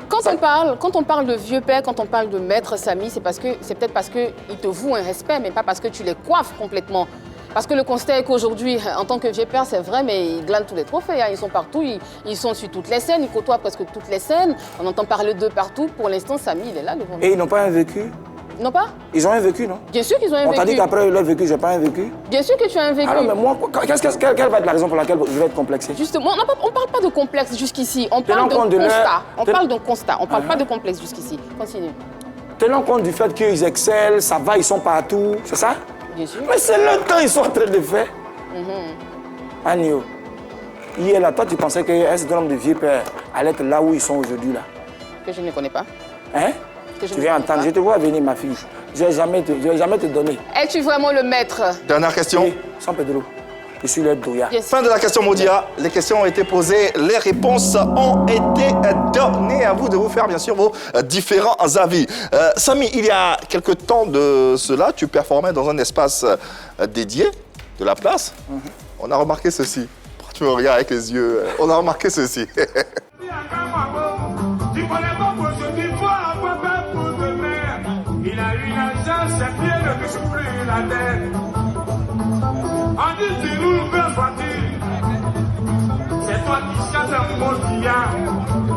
S2: Quand on parle de vieux père, quand on parle de maître Samy, c'est peut-être parce qu'ils te vouent un respect, mais pas parce que tu les coiffes complètement. Parce que le constat est qu'aujourd'hui, en tant que vieux père, c'est vrai, mais ils glanent tous les trophées. Hein. Ils sont partout, ils sont sur toutes les scènes, ils côtoient presque toutes les scènes. On entend parler d'eux partout. Pour l'instant, Samy, il est là devant nous.
S7: Et ils n'ont pas un vécu?
S2: Non pas?
S7: Ils ont un vécu, non?
S2: Bien sûr qu'ils ont un vécu.
S7: On t'a dit qu'après leur vécu, j'ai pas un vécu?
S2: Bien sûr que tu as un vécu.
S7: Alors, mais moi, quelle va être la raison pour laquelle je vais être complexé?
S2: Justement, on ne parle pas de complexe jusqu'ici. On parle d'un constat. On parle d'un constat. On ne parle pas de complexe jusqu'ici. Continue.
S7: Tenant compte du fait qu'ils excellent, ça va, ils sont partout, c'est ça?
S2: Bien sûr.
S7: Mais c'est le temps qu'ils sont en train de faire. Anio, hier là, toi tu pensais qu'un certain nombre de vieux pères allaient être là où ils sont aujourd'hui là?
S2: Que je ne connais pas.
S7: Hein?
S2: Que je
S7: Tu
S2: ne
S7: viens
S2: connais
S7: entendre,
S2: pas.
S7: je te vois venir ma fille. Je vais jamais te donner.
S2: Es-tu vraiment le maître?
S1: Dernière question.
S7: Oui, San Pedro. Je suis le Doya.
S2: Yes.
S1: Fin de la question Moudia. Les questions ont été posées, les réponses ont été données. À vous de vous faire bien sûr vos différents avis. Samy, il y a quelque temps de cela, tu performais dans un espace dédié de la place. On a remarqué ceci. Tu me regardes avec les yeux. On a remarqué ceci.
S5: Il a eu l'argent, c'est bien le que je plus la tête. On dit tu nous veux voiture. C'est toi qui chantes un mot d'hier.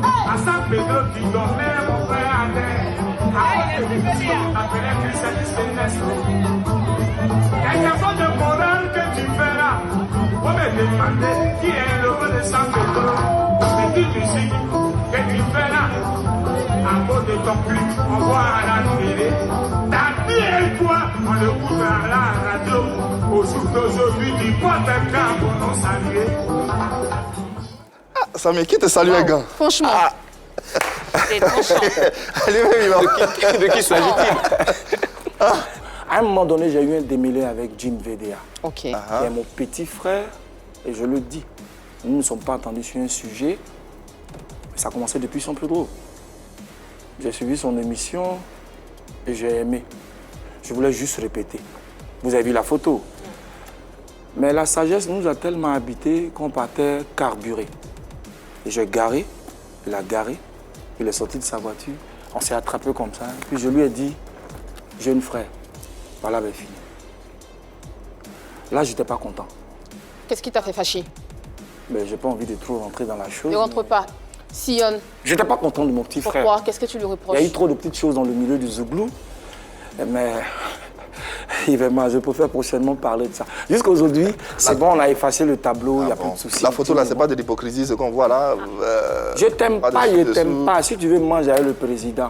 S5: À San Pedro qui dormait mon frère à terre. Après que c'est quelque chose de moral que tu fais là. On me demander qui est le roi de San Pedro. Mais qui musique que tu fais là. À cause de ton clip, on voit à la télé. Ta vie et toi, on le couvre à la radio. Au jour d'aujourd'hui, tu portes un cas pour nous saluer.
S1: Samy, qui te salue, gars?
S2: Franchement.
S3: C'est tranchant.
S1: De qui
S4: s'agit-il?
S7: À un moment donné, j'ai eu un démêlé avec Jim VDA.
S2: Ok.
S7: Qui est mon petit frère, et je le dis. Nous ne sommes pas entendus sur un sujet, mais ça a commencé depuis San Pedro. J'ai suivi son émission et j'ai aimé. Je voulais juste répéter. Vous avez vu la photo. Mais la sagesse nous a tellement habités qu'on partait carburer. Et j'ai garé, il a garé, il est sorti de sa voiture, on s'est attrapé comme ça. Puis je lui ai dit, jeune frère, voilà, ben fini. Là, je n'étais pas content.
S2: Qu'est-ce qui t'a fait fâcher?
S7: Mais j'ai pas envie de trop rentrer dans la chose.
S2: Ne rentre pas. Sillonne.
S7: Je n'étais pas content de mon petit frère.
S2: Pourquoi? Qu'est-ce que tu lui
S7: Il
S2: reproches?
S7: y a eu trop de petites choses dans le milieu du Zouglou. Mais je préfère prochainement parler de ça. Jusqu'à aujourd'hui, c'est bon, on a effacé le tableau, il n'y a plus de soucis.
S1: La photo là, c'est pas de l'hypocrisie, ce qu'on voit là.
S7: Je t'aime pas, je t'aime pas. Si tu veux manger avec le président.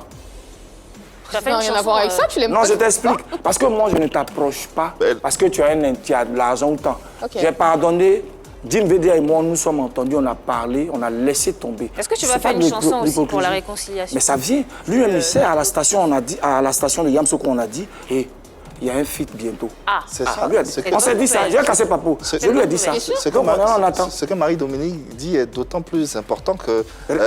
S3: Ça fait
S2: Ça n'a
S3: une
S2: rien à
S3: chanson,
S2: voir avec ça, tu l'aimes
S7: Non,
S2: pas?
S7: je t'explique. Parce que moi, je ne t'approche pas. Parce que tu as de l'argent ou temps.
S2: Ok.
S7: J'ai pardonné. Jim VDA et moi, nous sommes entendus, on a parlé, on a laissé tomber.
S3: Est-ce que tu vas
S7: C'est
S3: faire
S7: pas
S3: une
S7: de
S3: chanson aussi pour
S7: l'hypocrisie.
S3: la réconciliation?
S7: Mais ça vient. Lui, un émissaire à la station, on a dit, à la station de Yamsoko, on a dit, et il y a un feat bientôt.
S3: Ah,
S1: C'est ça.
S7: On lui a dit.
S1: C'est
S7: On s'est dit ça. J'ai cassé Papo. Je lui ai dit ça.
S1: Ce
S7: Donc, on attend.
S1: que Marie-Dominique dit est d'autant plus important que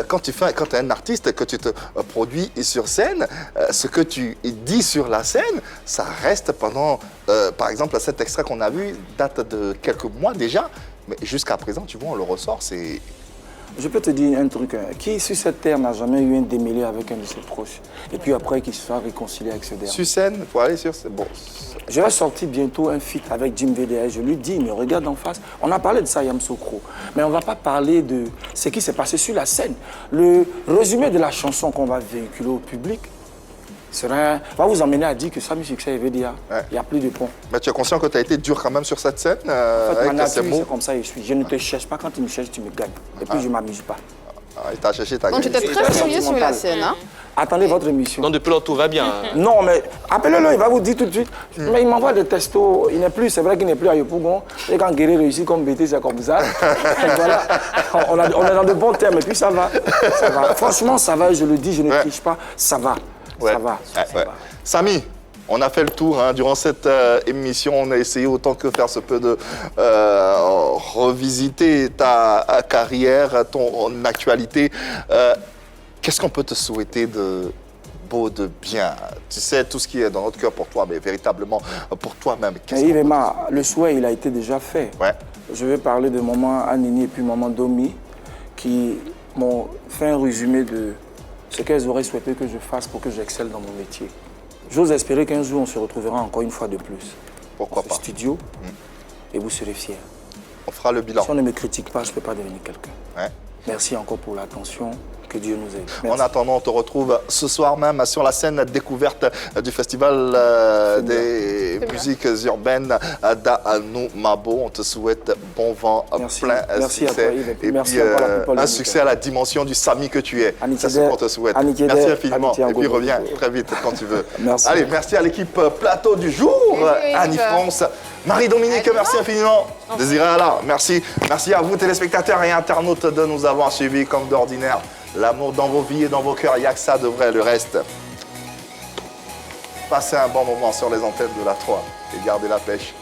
S1: quand tu es un artiste, que tu te produis sur scène, ce que tu dis sur la scène, ça reste pendant, par exemple, cet extrait qu'on a vu date de quelques mois déjà, mais jusqu'à présent, tu vois, on le ressort, c'est...
S7: Je peux te dire un truc. Qui sur cette terre n'a jamais eu un démêlé avec un de ses proches? Et puis après, qu'il se soit réconcilié avec ce dernier.
S1: Sur scène, pour aller sur... Bon,
S7: Je vais sortir bientôt un feat avec Jim VDA. Je lui dis, mais regarde en face. On a parlé de ça, Yamsokro. Mais on ne va pas parler de ce qui s'est passé sur la scène. Le résumé de la chanson qu'on va véhiculer au public, va vous emmener à dire que Samy Succès veut dire il n'y a plus de pont.
S1: Mais tu es conscient que tu as été dur quand même sur cette scène
S7: En fait,
S1: avec
S7: ma
S1: ces
S7: nature,
S1: mots.
S7: c'est comme ça je suis. Je ne te cherche pas. Quand tu me cherches, tu me gagnes. Et puis, je ne m'amuse pas.
S1: Il t'a cherché, t'as
S2: Donc, tu
S1: gagné.
S2: étais très furieux sur la scène. Hein?
S7: Attendez votre émission.
S4: Donc depuis lors, tout va bien.
S7: Non, mais appelez-le, il va vous dire tout de suite. Mais il m'envoie des textos. Il n'est plus, c'est vrai qu'il n'est plus à Yopougon. Et quand Guéry réussit comme BT, c'est comme ça. Et voilà. On est dans de bons termes. Et puis ça va. Ça va. Franchement, ça va. Je le dis, je ne triche pas. Ça va.
S1: Ouais.
S7: Ça va.
S1: Ouais,
S7: Ça
S1: ouais.
S7: va.
S1: Samy, on a fait le tour hein. Durant cette émission. On a essayé autant que faire se peut de revisiter ta carrière, ton actualité. Qu'est-ce qu'on peut te souhaiter de beau, de bien? Tu sais, tout ce qui est dans notre cœur pour toi, mais véritablement pour toi-même.
S7: Mais Yves Emma, le souhait, il a été déjà fait.
S1: Ouais.
S7: Je vais parler de maman Anini et puis maman Domi qui m'ont fait un résumé de ce qu'elles auraient souhaité que je fasse pour que j'excelle dans mon métier. J'ose espérer qu'un jour, on se retrouvera encore une fois de plus.
S1: Pourquoi
S7: au
S1: pas?
S7: studio et vous serez fiers.
S1: On fera le bilan.
S7: Si on ne me critique pas, je ne peux pas devenir quelqu'un.
S1: Ouais.
S7: Merci encore pour l'attention. Que Dieu nous aide.
S1: En
S7: Merci.
S1: attendant, on te retrouve ce soir même sur la scène découverte du Festival des musiques urbaines d'Anou Mabo. On te souhaite bon vent,
S7: Merci.
S1: plein
S7: Merci à
S1: succès.
S7: toi, Yves.
S1: Et
S7: Merci
S1: puis
S7: encore à la people
S1: un
S7: de
S1: succès à la dimension du Samy que tu es.
S7: Amitié
S1: C'est ce qu'on te souhaite.
S7: amitié
S1: Merci
S7: d'air,
S1: infiniment.
S7: amitié
S1: Et puis
S7: encore.
S1: reviens très vite quand tu veux.
S7: Merci.
S1: Allez, merci à l'équipe plateau du jour.
S2: Yves.
S1: Annie France, Marie-Dominique, merci infiniment. Désiré Alain, merci. Merci à vous téléspectateurs et internautes de nous avoir suivis comme d'ordinaire. L'amour dans vos vies et dans vos cœurs, il n'y a que ça de vrai, le reste. Passez un bon moment sur les antennes de la 3 et gardez la pêche.